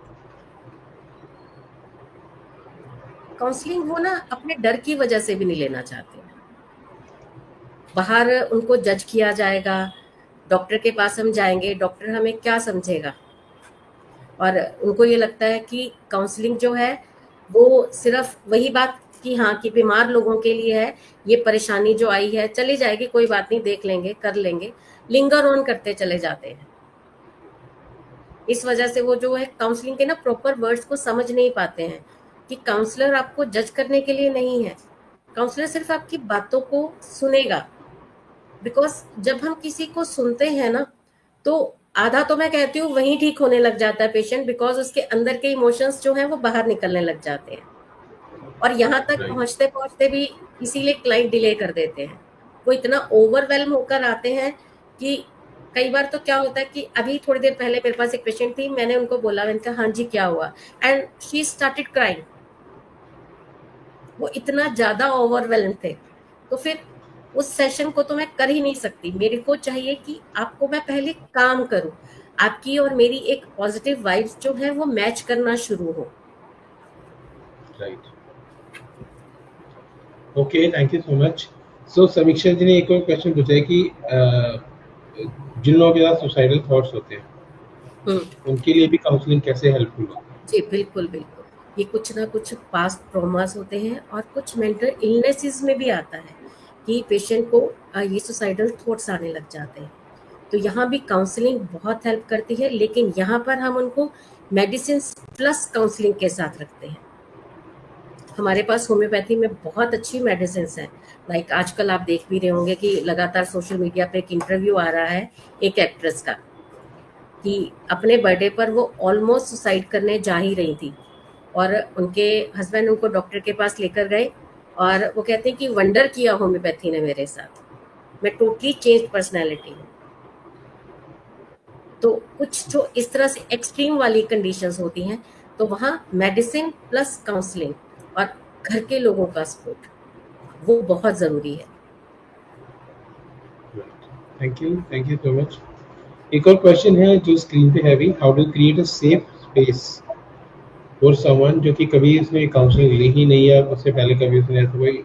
काउंसलिंग वो ना अपने डर की वजह से भी नहीं लेना चाहते। बाहर उनको जज किया जाएगा, डॉक्टर के पास हम जाएंगे, डॉक्टर हमें क्या समझेगा। और उनको ये लगता है कि काउंसलिंग जो है वो सिर्फ वही बात कि हाँ कि बीमार लोगों के लिए है, ये परेशानी जो आई है चली जाएगी, कोई बात नहीं, देख लेंगे, कर लेंगे, लिंगर ऑन करते चले जाते हैं। इस वजह से वो जो है काउंसलिंग के ना प्रॉपर वर्ड्स को समझ नहीं पाते हैं कि काउंसलर आपको जज करने के लिए नहीं है, काउंसलर सिर्फ आपकी बातों को सुनेगा। बिकॉज जब हम किसी को सुनते हैं ना, तो आधा तो मैं कहती हूँ वहीं ठीक होने लग जाता है पेशेंट, बिकॉज उसके अंदर के इमोशंस जो हैं वो बाहर निकलने लग जाते हैं। और यहाँ तक राइट। पहुंचते पहुंचते भी इसीलिए क्लाइंट डिले कर देते हैं। वो इतना ओवरवेलम होकर आते हैं कि कई बार तो क्या होता है कि अभी थोड़ी देर पहले मेरे पास एक पेशेंट थी, मैंने उनको बोला, मैंने कहा हाँ जी क्या हुआ, एंड शी स्टार्टेड क्राइंग। वो इतना ज्यादा ओवरवेलम थे। तो फिर उस सेशन को तो मैं कर ही नहीं सकती, मेरे को चाहिए कि आपको मैं पहले काम करूं, आपकी और मेरी एक पॉजिटिव वाइब्स जो है वो मैच करना शुरू हो। Right. Okay, thank you so much. So Samiksha ji ने एक और क्वेश्चन पूछा है कि जिन लोगों के साथ सुसाइडल थॉट्स होते हैं उनके लिए भी काउंसलिंग कैसे हेल्पफुल होती है? जी बिल्कुल बिल्कुल, ये कुछ ना कुछ पास्ट ट्रॉमास होते हैं और कुछ मेंटल इलनेसेस में भी आता है कि पेशेंट को ये सुसाइडल थॉट्स आने लग जाते हैं। तो यहाँ भी काउंसलिंग बहुत हेल्प करती है, लेकिन यहाँ पर हम उनको मेडिसिन प्लस काउंसलिंग के साथ रखते हैं। हमारे पास होम्योपैथी में बहुत अच्छी मेडिसिन हैं। लाइक आजकल आप देख भी रहे होंगे कि लगातार सोशल मीडिया पे एक इंटरव्यू आ रहा है एक एक्ट्रेस का कि अपने बर्थडे पर वो ऑलमोस्ट सुसाइड करने जा ही रही थी, और उनके हस्बैंड उनको डॉक्टर के पास लेकर गए और वो कहते हैं कि वंडर किया होम्योपैथी ने मेरे साथ, मैं टोटली चेंज पर्सनैलिटी हूँ। तो कुछ जो इस तरह से एक्सट्रीम वाली कंडीशंस होती हैं, तो वहाँ मेडिसिन प्लस काउंसलिंग और घर के लोगों का सपोर्ट वो बहुत ज़रूरी है। Thank you so much. एक और क्वेश्चन है जो स्क्रीन पे है भी, how do create a safe space for someone जो कि कभी उसने काउंसलिंग ली ही नहीं है, उससे पहले कभी उसने ऐसा कोई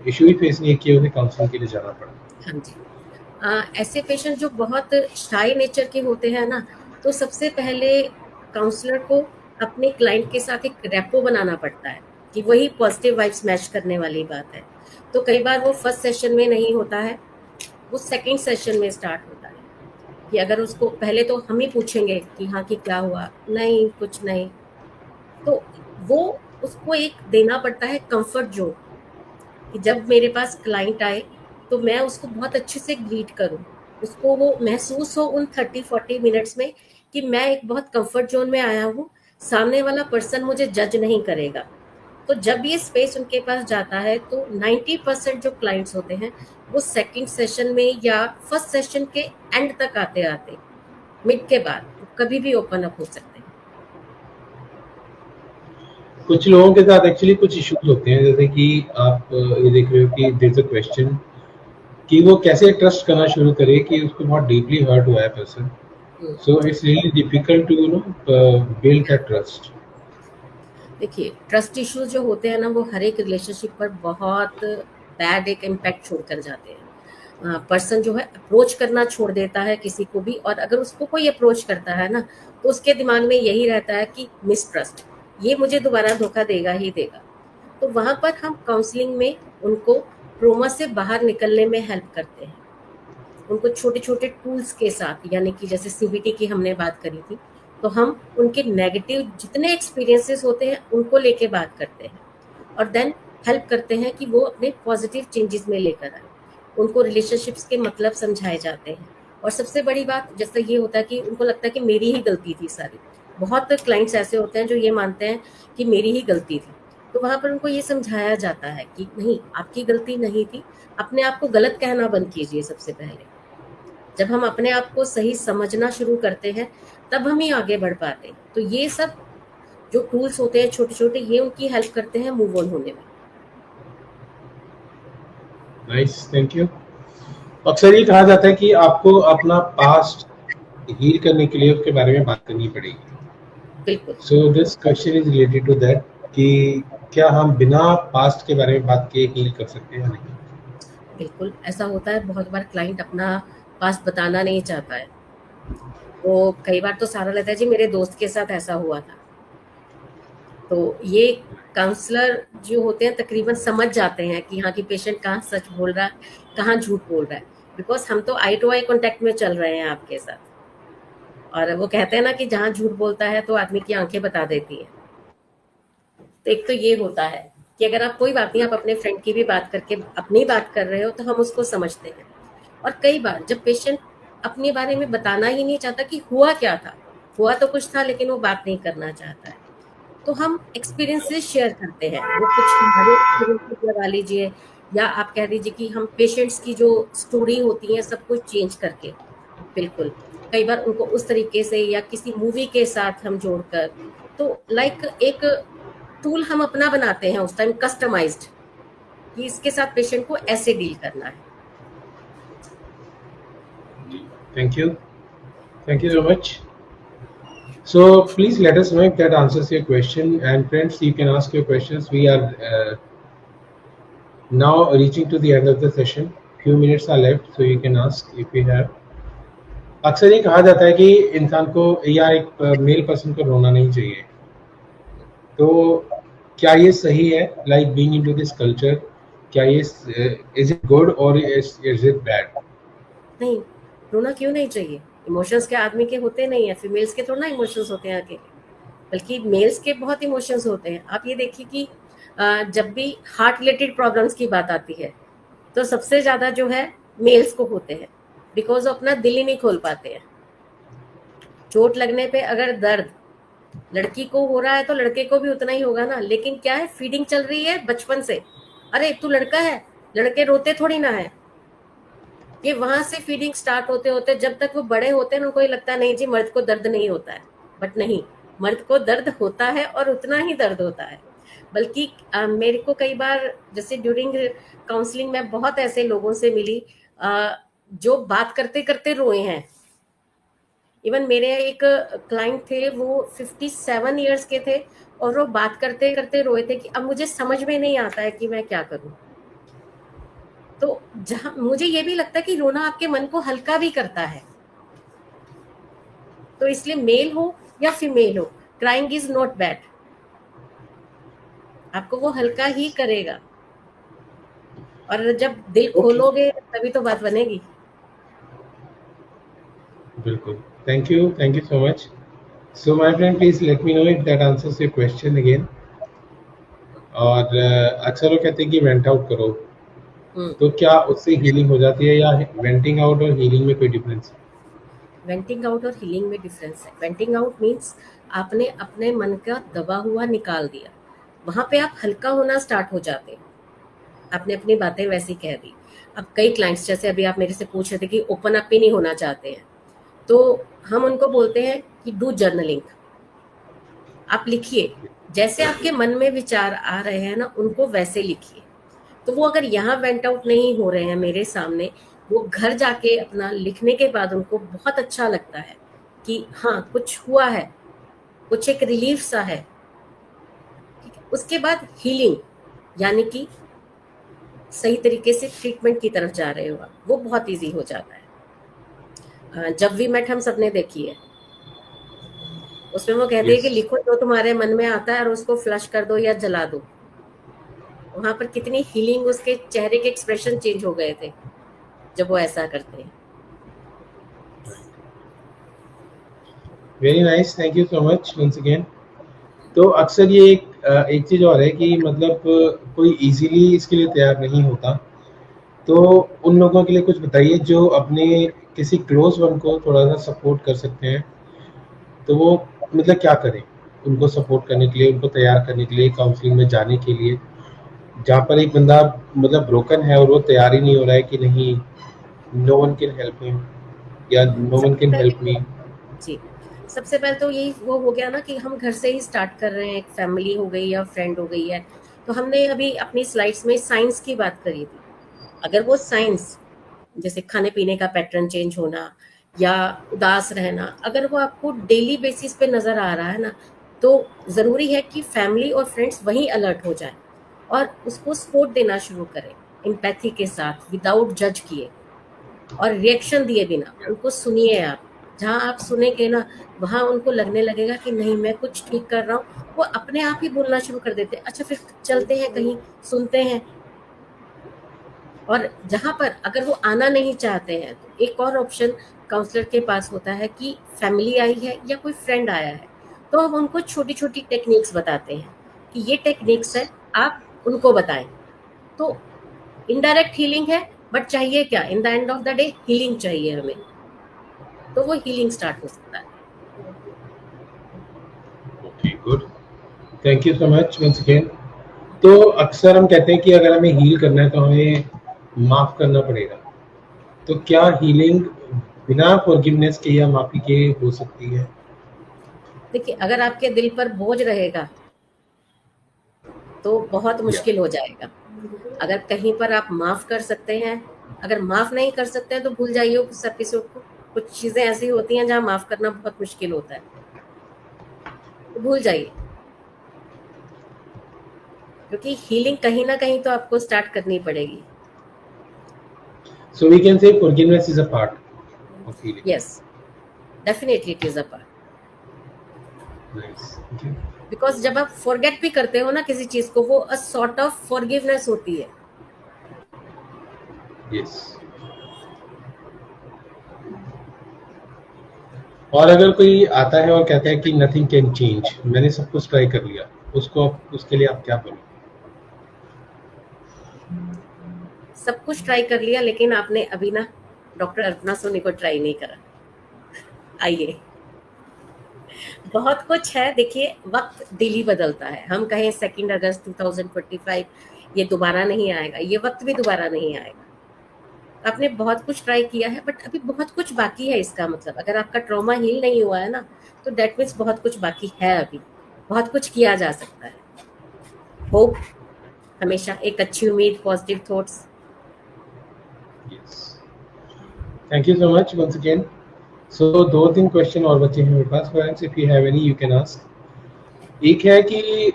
इशू ही फेस नहीं किया, उसे काउंसलिंग के लिए जाना पड़ा? हाँ जी, ऐसे पेशेंट जो बहुत शाई नेचर के होते हैं ना, तो सबसे पहले काउंसलर को अपने क्लाइंट के साथ एक रेपो बनाना पड़ता है कि वही पॉजिटिव वाइब्स मैच करने वाली बात है। तो कई बार वो फर्स्ट सेशन में नहीं होता है, वो सेकंड सेशन में स्टार्ट होता है कि अगर उसको पहले तो हम ही पूछेंगे कि हाँ कि क्या हुआ, नहीं कुछ नहीं, तो वो उसको एक देना पड़ता है कंफर्ट जोन कि जब मेरे पास क्लाइंट आए तो मैं उसको बहुत अच्छे से ग्रीट करूं, उसको वो महसूस हो उन 30-40 मिनट्स में कि मैं एक बहुत कंफर्ट जोन में आया हूँ, सामने वाला पर्सन मुझे जज नहीं करेगा। तो जब ये स्पेस उनके पास जाता है तो 90% जो क्लाइंट्स होते हैं वो सेकंड सेशन में या फर्स्ट सेशन के एंड तक आते आते मिड के बाद कभी भी ओपन अप हो सकते हैं। कुछ लोगों के साथ एक्चुअली कुछ इश्यूज होते हैं, जैसे कि आप ये देख रहे हो कि देयर इज अ क्वेश्चन कि वो कैसे ट्रस्ट करना शुरू करे कि उसको बहुत डीपली हर्ट हुआ है person, so it's really difficult to build that trust. देखिए ट्रस्ट इश्यूज जो होते हैं ना वो हर एक रिलेशनशिप पर बहुत बैड एक इम्पैक्ट छोड़ कर जाते हैं। पर्सन जो है अप्रोच करना छोड़ देता है किसी को भी, और अगर उसको कोई अप्रोच करता है ना तो उसके दिमाग में यही रहता है कि मिसट्रस्ट, ये मुझे दोबारा धोखा देगा ही देगा। तो वहां पर हम काउंसलिंग में उनको ट्रोमा से बाहर निकलने में हेल्प करते हैं, उनको छोटे छोटे टूल्स के साथ, यानी कि जैसे सीबीटी की हमने बात करी थी, तो हम उनके नेगेटिव जितने एक्सपीरियंसेस होते हैं उनको लेके बात करते हैं और देन हेल्प करते हैं कि वो अपने पॉजिटिव चेंजेस में लेकर आए। उनको रिलेशनशिप्स के मतलब समझाए जाते हैं। और सबसे बड़ी बात जैसे ये होता है कि उनको लगता है कि मेरी ही गलती थी सारी। बहुत क्लाइंट्स ऐसे होते हैं जो ये मानते हैं कि मेरी ही गलती थी, तो वहां पर उनको ये समझाया जाता है कि नहीं, आपकी गलती नहीं थी, अपने आप को गलत कहना बंद कीजिए। सबसे पहले जब हम अपने आप को सही समझना शुरू करते हैं तब हम ही आगे बढ़ पाते हैं। तो ये सब जो टूल्स होते हैं छोटे छोटे, ये उनकी हेल्प करते हैं मूव ऑन होने में। Nice, thank you. अक्सर ये कहा जाता है कि आपको अपना पास्ट हील करने के लिए उसके बारे में बात करनी पड़ेगी। बिल्कुल so this question is related to that कि क्या हम बिना पास्ट के बारे में बात किए हील कर सकते हैं या नहीं? बिल्कुल ऐसा होता है, बहुत बार क्लाइंट अपना पास्ट बताना नहीं चाहता है, तो कई बार तो सहारा लेता है, जी मेरे दोस्त के साथ ऐसा हुआ था। तो ये काउंसलर जो होते हैं तकरीबन समझ जाते हैं कि हाँ कि पेशेंट कहाँ सच बोल रहा है, कहाँ झूठ बोल रहा है, बिकॉज हम तो आई टू आई कॉन्टेक्ट में चल रहे हैं आपके साथ। और वो कहते हैं ना कि जहाँ झूठ बोलता है तो आदमी की आंखें बता देती है। तो एक तो ये होता है कि अगर आप कोई बात नहीं, आप अपने फ्रेंड की भी बात करके अपनी बात कर रहे हो तो हम उसको समझते हैं। और कई बार जब पेशेंट अपने बारे में बताना ही नहीं चाहता कि हुआ क्या था, हुआ तो कुछ था लेकिन वो बात नहीं करना चाहता है, तो हम एक्सपीरियंसेस शेयर करते हैं। वो कुछ हमारे एक्सपीरियंसेस लगा लीजिए, या आप कह दीजिए कि हम पेशेंट्स की जो स्टोरी होती है सब कुछ चेंज करके, बिल्कुल कई बार उनको उस तरीके से या किसी मूवी के साथ हम जोड़कर, तो लाइक एक टूल हम अपना बनाते हैं उस टाइम कस्टमाइज्ड, कि इसके साथ पेशेंट को ऐसे डील करना है। Thank you. Thank you so ji much. So please let us know if that answers your question. And friends, you can ask your questions. We are now reaching to the end of the session. Few minutes are left, so you can ask if you have. अक्सर ये कहा जाता है कि इंसान को या एक मेल पर्सन को रोना नहीं चाहिए, तो क्या ये सही है? Like being into this culture, क्या ये इज इट गुड और इज इट बैड? नहीं, रोना क्यों नहीं चाहिए? इमोशंस के आदमी के होते नहीं है, फीमेल्स के थोड़ा ना इमोशंस होते हैं अकेले, बल्कि मेल्स के बहुत इमोशंस होते हैं। आप ये देखिए कि जब भी हार्ट रिलेटेड प्रॉब्लम्स की बात आती है तो सबसे ज्यादा जो है मेल्स को होते हैं, बिकॉज वो अपना दिल ही नहीं खोल पाते हैं। चोट लगने पे अगर दर्द लड़की को हो रहा है तो लड़के को भी उतना ही होगा ना, लेकिन क्या है, फीडिंग चल रही है बचपन से, अरे तू लड़का है, लड़के रोते थोड़ी ना है। ये वहां से फीडिंग स्टार्ट होते होते जब तक वो बड़े होते हैं उनको ये लगता है नहीं जी मर्द को दर्द नहीं होता है, बट नहीं, मर्द को दर्द होता है और उतना ही दर्द होता है। बल्कि मेरे को कई बार जैसे ड्यूरिंग काउंसलिंग में बहुत ऐसे लोगों से मिली जो बात करते करते रोए हैं। इवन मेरे एक क्लाइंट थे, वो 57 ईयर्स के थे और वो बात करते करते रोए थे कि अब मुझे समझ में नहीं आता है कि मैं क्या करूं। तो जहां मुझे ये भी लगता है कि रोना आपके मन को हल्का भी करता है, तो इसलिए मेल हो या फीमेल हो, क्राइंग इज नॉट बैड, आपको वो हल्का ही करेगा। और जब दिल ओके, खोलोगे तभी तो बात बनेगी। बिल्कुल। Thank you so much. So my friend, please let me know if that answers your question again. और अक्सर वो कहते हैं कि वेंट आउट करो, तो क्या उससे हीलिंग हो जाती है या वेंटिंग आउट और हीलिंग में कोई डिफरेंस है? वेंटिंग आउट और हीलिंग में डिफरेंस है। वेंटिंग आउट मीन्स आपने अपने मन का दबा हुआ निकाल दिया, वहां पे आप हल्का होना स्टार्ट हो जाते हैं, आपने अपनी बातें वैसी कह दी। अब कई क्लाइंट्स, जैसे अभी आप मेरे से पूछ रहे थे कि ओपन अप ही नहीं होना चाहते हैं, तो हम उनको बोलते हैं कि डू जर्नलिंग, आप लिखिए, जैसे आपके मन में विचार आ रहे हैं ना उनको वैसे लिखिए। तो वो अगर यहाँ वेंट आउट नहीं हो रहे हैं मेरे सामने, वो घर जाके अपना लिखने के बाद उनको बहुत अच्छा लगता है कि हाँ कुछ हुआ है, कुछ एक रिलीफ सा है। ठीक है, उसके बाद हीलिंग, यानी कि सही तरीके से ट्रीटमेंट की तरफ जा रहे हो आप, वो बहुत इजी हो जाता है। जब वी मेट हम सबने देखी है, उसमें वो कहती है कि यस, लिखो जो तुम्हारे मन में आता है और उसको फ्लश कर दो या जला दो। वहां पर कितनी हीलिंग, उसके चेहरे के एक्सप्रेशन चेंज हो गए थे जब वो ऐसा करते हैं। Very nice, thank you so much once again. तो अक्सर ये एक चीज और है कि मतलब कोई इजीली इसके लिए तैयार नहीं होता, तो उन लोगों के लिए कुछ बताइए जो अपने किसी क्लोज वन को थोड़ा सा सपोर्ट कर सकते हैं, तो वो मतलब क्या करें उनको सपोर्ट करने के लिए, उनको तैयार करने के लिए काउंसलिंग में जाने के लिए, जहाँ पर एक बंदा मतलब ब्रोकन है और वो तैयार ही नहीं हो रहा है कि नहीं, no one can help him या नो वन सबसे कैन पहले हेल्प तो मी. जी, सबसे पहले तो यही वो हो गया ना कि हम घर से ही स्टार्ट कर रहे हैं, एक फैमिली हो गई या फ्रेंड हो गई है। तो हमने अभी अपनी स्लाइड्स में साइंस की बात करी थी, अगर वो साइंस जैसे खाने पीने का पैटर्न चेंज होना या उदास रहना, अगर वो आपको डेली बेसिस पे नजर आ रहा है ना, तो जरूरी है कि फैमिली और फ्रेंड्स वहीं अलर्ट हो जाए और उसको सपोर्ट देना शुरू करें, एम्पैथी के साथ, विदाउट जज किए और रिएक्शन दिए बिना उनको सुनिए आप। जहाँ आप सुनेंगे ना, वहाँ उनको लगने लगेगा कि नहीं मैं कुछ ठीक कर रहा हूँ, वो अपने आप ही बोलना शुरू कर देते हैं, अच्छा फिर चलते हैं कहीं, सुनते हैं। और जहाँ पर अगर वो आना नहीं चाहते हैं तो एक और ऑप्शन काउंसलर के पास होता है कि फैमिली आई है या कोई फ्रेंड आया है, तो हम उनको छोटी छोटी टेक्निक्स बताते हैं कि ये टेक्निक्स है, आप उनको बताएं। तो इनडायरेक्ट हीलिंग है, बट चाहिए क्या, in the end of the day healing चाहिए हमें, तो वो हीलिंग स्टार्ट हो सकता है। Okay, good, thank you so much once again. तो अक्सर हम कहते हैं कि अगर हमें हील करना है तो हमें माफ करना पड़ेगा, तो क्या हीलिंग बिना फॉरगिवनेस के या माफी के हो सकती है? देखिए, अगर आपके दिल पर बोझ रहेगा तो बहुत या मुश्किल हो जाएगा। अगर कहीं पर आप माफ कर सकते हैं, अगर माफ नहीं कर सकते हैं तो भूल जाइए उस एपिसोड को। कुछ चीजें ऐसी होती हैं जहाँ माफ करना बहुत मुश्किल होता है, तो भूल जाइए, क्योंकि हीलिंग कहीं ना कहीं तो आपको स्टार्ट करनी पड़ेगी। So we can say forgiveness is a part of healing. Yes, definitely it is a part. Nice. Because जब आप फॉरगेट भी करते हो ना किसी चीज को, वो अ सॉर्ट ऑफ फॉरगिवनेस होती है। यस। और अगर कोई आता है और कहता है कि नथिंग कैन चेंज, मैंने सब कुछ ट्राई कर लिया, उसको उसके लिए आप क्या बोलोगे? सब कुछ ट्राई कर लिया, लेकिन आपने अभी ना डॉक्टर अल्पना सोनी को ट्राई नहीं करा। आइए, बहुत कुछ है। देखिए, वक्त डेली बदलता है। हम कहें 2 अगस्त 2025 ये दोबारा नहीं आएगा, ये वक्त भी दोबारा नहीं आएगा। आपने बहुत कुछ ट्राई किया है, बट अभी बहुत कुछ बाकी है। इसका मतलब अगर आपका ट्रॉमा हील नहीं हुआ है ना, तो डेट मीन्स बहुत कुछ बाकी है। अभी बहुत कुछ किया जा सकता है। होप, हमेशा एक अच्छी उम्मीद, positive thoughts. Yes, thank you so much once again. So दो तीन क्वेश्चन और बचे हैं मेरे पास, friends, if you have any you can ask. एक है कि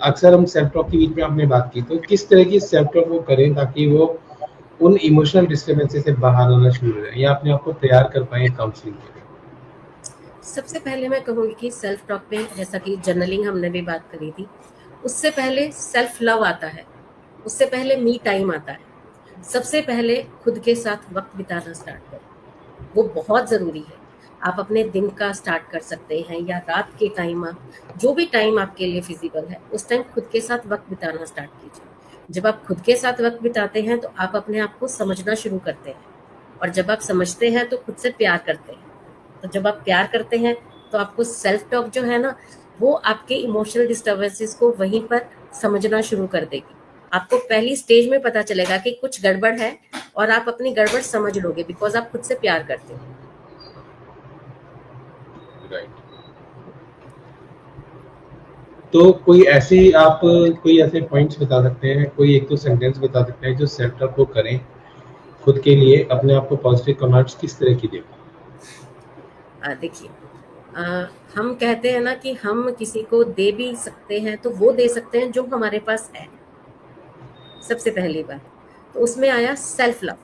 अक्सर हम सेल्फ टॉक के बीच में आपने बात की, तो किस तरह की सेल्फ टॉक वो करें ताकि वो उन इमोशनल डिस्टर्बेंसेस से बाहर आना शुरू हो जाए या अपने आप को तैयार कर पाए काउंसलिंग के लिए? सबसे पहले मैं कहूँगी कि सेल्फ टॉक में, जैसा कि जर्नलिंग हमने भी बात करी थी, उससे पहले सेल्फ लव आता है, उससे पहले मी टाइम आता है। सबसे पहले खुद के साथ वक्त बिताना स्टार्ट करो, वो बहुत ज़रूरी है। आप अपने दिन का स्टार्ट कर सकते हैं या रात के टाइम, आप जो भी टाइम आपके लिए फिजिबल है उस टाइम खुद के साथ वक्त बिताना स्टार्ट कीजिए। जब आप खुद के साथ वक्त बिताते हैं तो आप अपने आप को समझना शुरू करते हैं, और जब आप समझते हैं तो खुद से प्यार करते हैं। तो जब आप प्यार करते हैं तो आपको सेल्फ टॉक जो है ना, वो आपके इमोशनल डिस्टर्बेंसेस को वहीं पर समझना शुरू कर देगी। आपको पहली स्टेज में पता चलेगा कि कुछ गड़बड़ है, और आप अपनी गड़बड़ समझ लोगे, बिकॉज आप खुद से प्यार करते हो। राइट। तो कोई ऐसे पॉइंट्स बता सकते हैं, कोई एक दो सेंटेंस बता सकते हैं जो सेल्फ टॉक को करें खुद के लिए, अपने आप को पॉजिटिव कमेंट्स किस तरह की दें? देखिए, हम कहते हैं ना कि हम किसी को दे भी सकते हैं, तो वो दे सकते हैं जो हमारे पास है। सबसे पहली बात तो उसमें आया सेल्फ लव।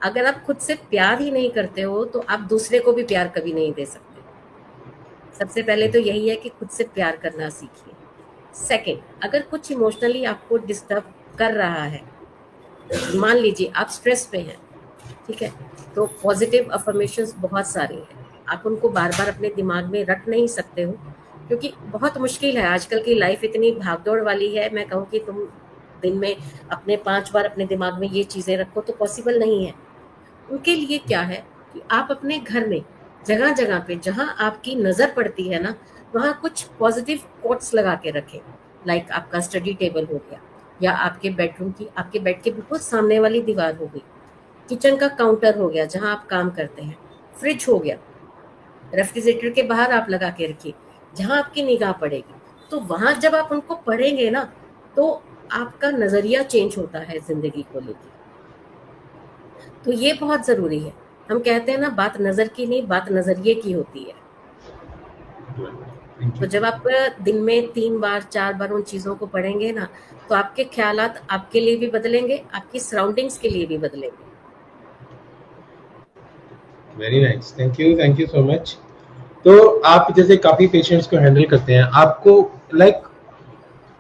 अगर आप खुद से प्यार ही नहीं करते हो तो आप दूसरे को भी प्यार कभी नहीं दे सकते। सबसे पहले तो यही है कि खुद से प्यार करना सीखिए। सेकंड, अगर कुछ इमोशनली आपको डिस्टर्ब कर रहा है, मान लीजिए आप स्ट्रेस पे हैं, ठीक है, तो पॉजिटिव अफर्मेशंस बहुत सारी हैं। आप उनको बार बार अपने दिमाग में रख नहीं सकते हो, क्योंकि बहुत मुश्किल है। आजकल की लाइफ इतनी भागदौड़ वाली है, मैं कहूँ कि तुम दिन में अपने 5 बार अपने दिमाग में ये चीज़ें रखो तो पॉसिबल नहीं है। उनके लिए क्या है कि आप अपने घर में जगह जगह पे जहाँ आपकी नज़र पड़ती है ना, वहाँ कुछ पॉजिटिव कोट्स लगा के रखें। लाइक आपका स्टडी टेबल हो गया, या आपके बेडरूम की, आपके बेड के बिल्कुल सामने वाली दीवार हो गई, किचन का काउंटर हो गया जहाँ आप काम करते हैं, फ्रिज हो गया, रेफ्रिजरेटर के बाहर आप लगा के रखिए जहाँ आपकी निगाह पड़ेगी। तो वहां जब आप उनको पढ़ेंगे ना, तो आपका नजरिया चेंज होता है जिंदगी को लेके। तो ये बहुत जरूरी है। हम कहते हैं ना, बात नजर की नहीं, बात नजरिए की होती है। थैंक तो यू। जब आप दिन में 3 बार 4 बार उन चीजों को पढ़ेंगे ना, तो आपके ख्यालात आपके लिए भी बदलेंगे, आपकी सराउंडिंग्स के लिए भी बदलेंगे। Very nice, thank you so much. तो आप जैसे काफी पेशेंट्स को हैंडल करते हैं, आपको लाइक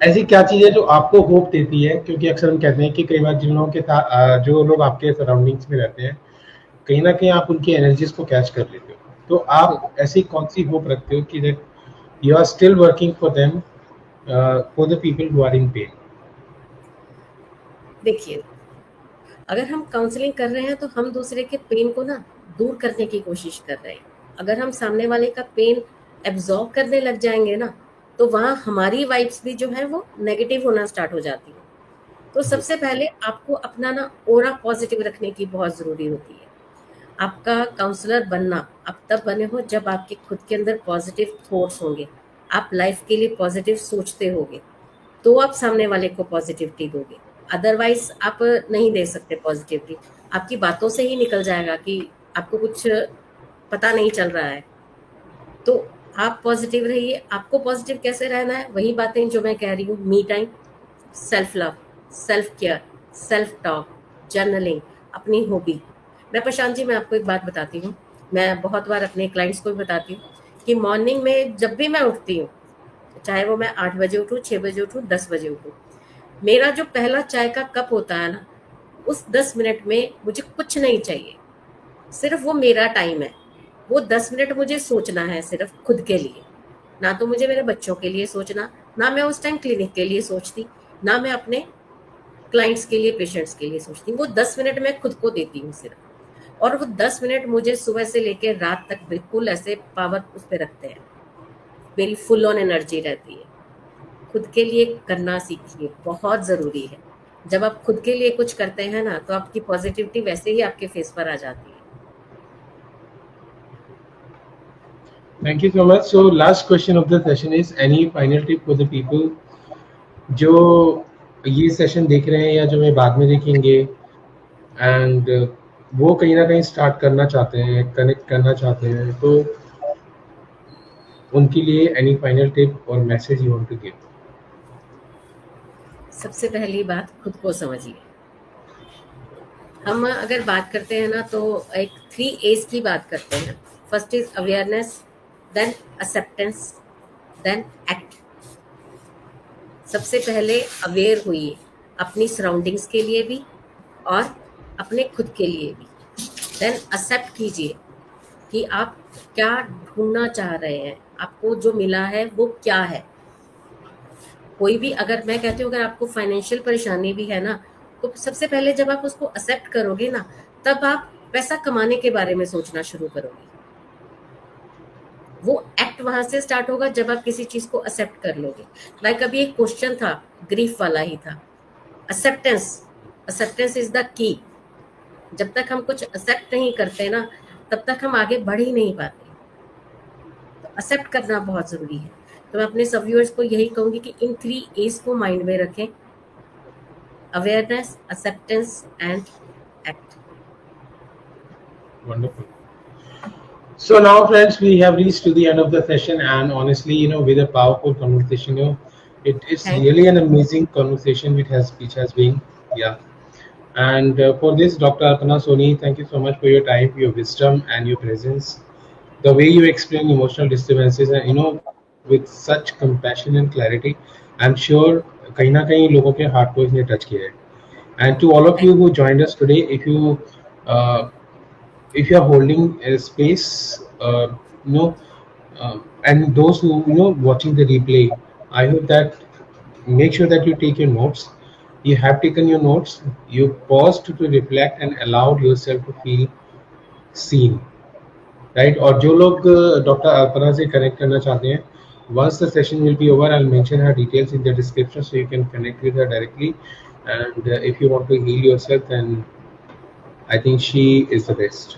ऐसी क्या चीज है जो आपको होप देती है? क्योंकि अक्सर हम कहते हैं कि कई बार जिन लोगों के साथ जो लोग आपके सराउंडिंग्स में रहते हैं, कहीं ना कहीं आप उनकी एनर्जीज को कैच कर लेते हो, तो आप ऐसी कौन सी होप रखते हो कि that you are still working for them, for the people who are in pain? देखिए, अगर हम काउंसलिंग कर रहे हैं तो हम दूसरे के पेन को ना दूर करने की कोशिश कर रहे हैं। अगर हम सामने वाले का पेन एब्जॉर्ब करने लग जाएंगे ना, तो वहाँ हमारी वाइब्स भी जो है वो नेगेटिव होना स्टार्ट हो जाती है। तो सबसे पहले आपको अपना ना ऑरा पॉजिटिव रखने की बहुत ज़रूरी होती है। आपका काउंसलर बनना आप तब बने हो जब आपके खुद के अंदर पॉजिटिव थॉट्स होंगे, आप लाइफ के लिए पॉजिटिव सोचते होगे, तो आप सामने वाले को पॉजिटिविटी दोगे। अदरवाइज आप नहीं दे सकते पॉजिटिविटी। आपकी बातों से ही निकल जाएगा कि आपको कुछ पता नहीं चल रहा है। तो आप पॉजिटिव रहिए। आपको पॉजिटिव कैसे रहना है? वही बातें जो मैं कह रही हूँ, me time, self love, self care, self talk, journaling, अपनी हॉबी। मैं प्रशांत जी, मैं आपको एक बात बताती हूँ, मैं बहुत बार अपने क्लाइंट्स को भी बताती हूँ कि मॉर्निंग में जब भी मैं उठती हूँ, चाहे वो मैं 8 बजे उठूँ, 6 बजे उठूँ, 10 बजे उठूँ, मेरा जो पहला चाय का कप होता है ना, उस 10 मिनट में मुझे कुछ नहीं चाहिए, सिर्फ वो मेरा टाइम है। वो 10 मिनट मुझे सोचना है सिर्फ खुद के लिए। ना तो मुझे मेरे बच्चों के लिए सोचना, ना मैं उस टाइम क्लिनिक के लिए सोचती, ना मैं अपने क्लाइंट्स के लिए, पेशेंट्स के लिए सोचती हूँ। वो 10 मिनट मैं खुद को देती हूँ सिर्फ। और वो 10 मिनट मुझे सुबह से लेकर रात तक बिल्कुल ऐसे पावर उस पे रखते हैं। मेरी फुल ऑन एनर्जी रहती है। खुद के लिए करना सीखिए, बहुत ज़रूरी है। जब आप खुद के लिए कुछ करते हैं ना, तो आपकी पॉजिटिविटी वैसे ही आपके फेस पर आ जाती है। Thank you so much. So last question of the session is any final tip for the people जो ये सेशन देख रहे हैं या जो मैं बाद में देखेंगे, एंड वो कहीं ना कहीं स्टार्ट करना चाहते हैं, कनेक्ट करना चाहते हैं, तो उनके लिए एनी फाइनल टिप और message you want to give? सबसे पहली बात, खुद को समझिए। हम अगर बात करते हैं ना, तो एक 3 A's की बात करते हैं। First is awareness, then acceptance, then act. सबसे पहले अवेयर होइए अपनी सराउंडिंग्स के लिए भी और अपने खुद के लिए भी। देन एक्सेप्ट कीजिए कि आप क्या ढूंढना चाह रहे हैं, आपको जो मिला है वो क्या है। कोई भी, अगर मैं कहती हूँ, अगर आपको फाइनेंशियल परेशानी भी है ना, तो सबसे पहले जब आप उसको एक्सेप्ट करोगे ना, तब आप पैसा कमाने के बारे में सोचना शुरू करोगे। वो एक्ट वहां से स्टार्ट होगा जब आप किसी चीज को एक्सेप्ट कर लोगे। लाइक अभी एक क्वेश्चन था, ग्रीफ वाला ही था, acceptance. Acceptance is the key. जब तक हम कुछ एक्सेप्ट नहीं करते ना, तब तक हम आगे बढ़ ही नहीं पाते। तो एक्सेप्ट करना बहुत जरूरी है। तो मैं अपने सब व्यूअर्स को यही कहूंगी कि इन 3 A's को माइंड में रखें, awareness, acceptance, and act. Wonderful. So now, friends, we have reached to the end of the session, and honestly, with a powerful conversation, it is Thank really an amazing conversation which has been, yeah. And for this, Dr. Arpana Soni, thank you so much for your time, your wisdom, and your presence. The way you explain emotional disturbances, and with such compassion and clarity, I'm sure कहीं ना कहीं लोगों के heart को इसने touch किया है. And to all of you who joined us today, uh, if you are holding a space, you know, and those who watching the replay, I hope that make sure that you take your notes. You have taken your notes. You paused to reflect and allowed yourself to feel seen. Right? और जो लोग doctor Aparna से connect करना चाहते हैं, once the session will be over, I'll mention her details in the description so you can connect with her directly. And if you want to heal yourself, then I think she is the best.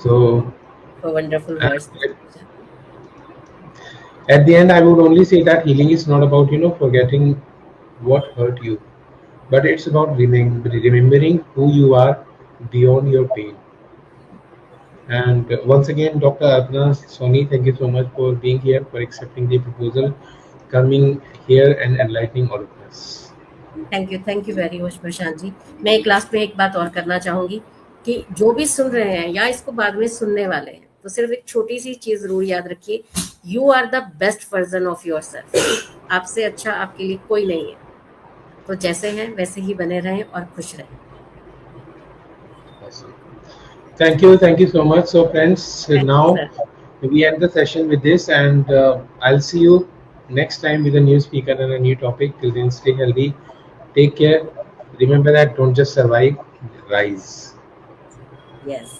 So for wonderful words. At the end, I would only say that healing is not about forgetting what hurt you, but it's about remembering who you are beyond your pain. And once again, Dr. Arpana Soni, thank you so much for being here, for accepting the proposal, coming here and enlightening all of us. Thank you very much Prashant ji. मैं एक last में एक बात और करना चाहूंगी कि जो भी सुन रहे हैं या इसको बाद में सुनने वाले हैं, तो सिर्फ एक छोटी सी चीज जरूर याद रखिए, you are the best version of your self. आपसे अच्छा आपके लिए कोई नहीं है। तो जैसे हैं वैसे ही बने रहें और खुश रहें। Thank you so much. So friends, thank you now sir. we end the session with this, and I'll see you next time with a new speaker and a new topic. Till then, stay healthy, take care. Remember that don't just survive, rise. Yes,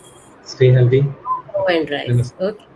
Stay healthy. Go and rise. Namaste. Okay.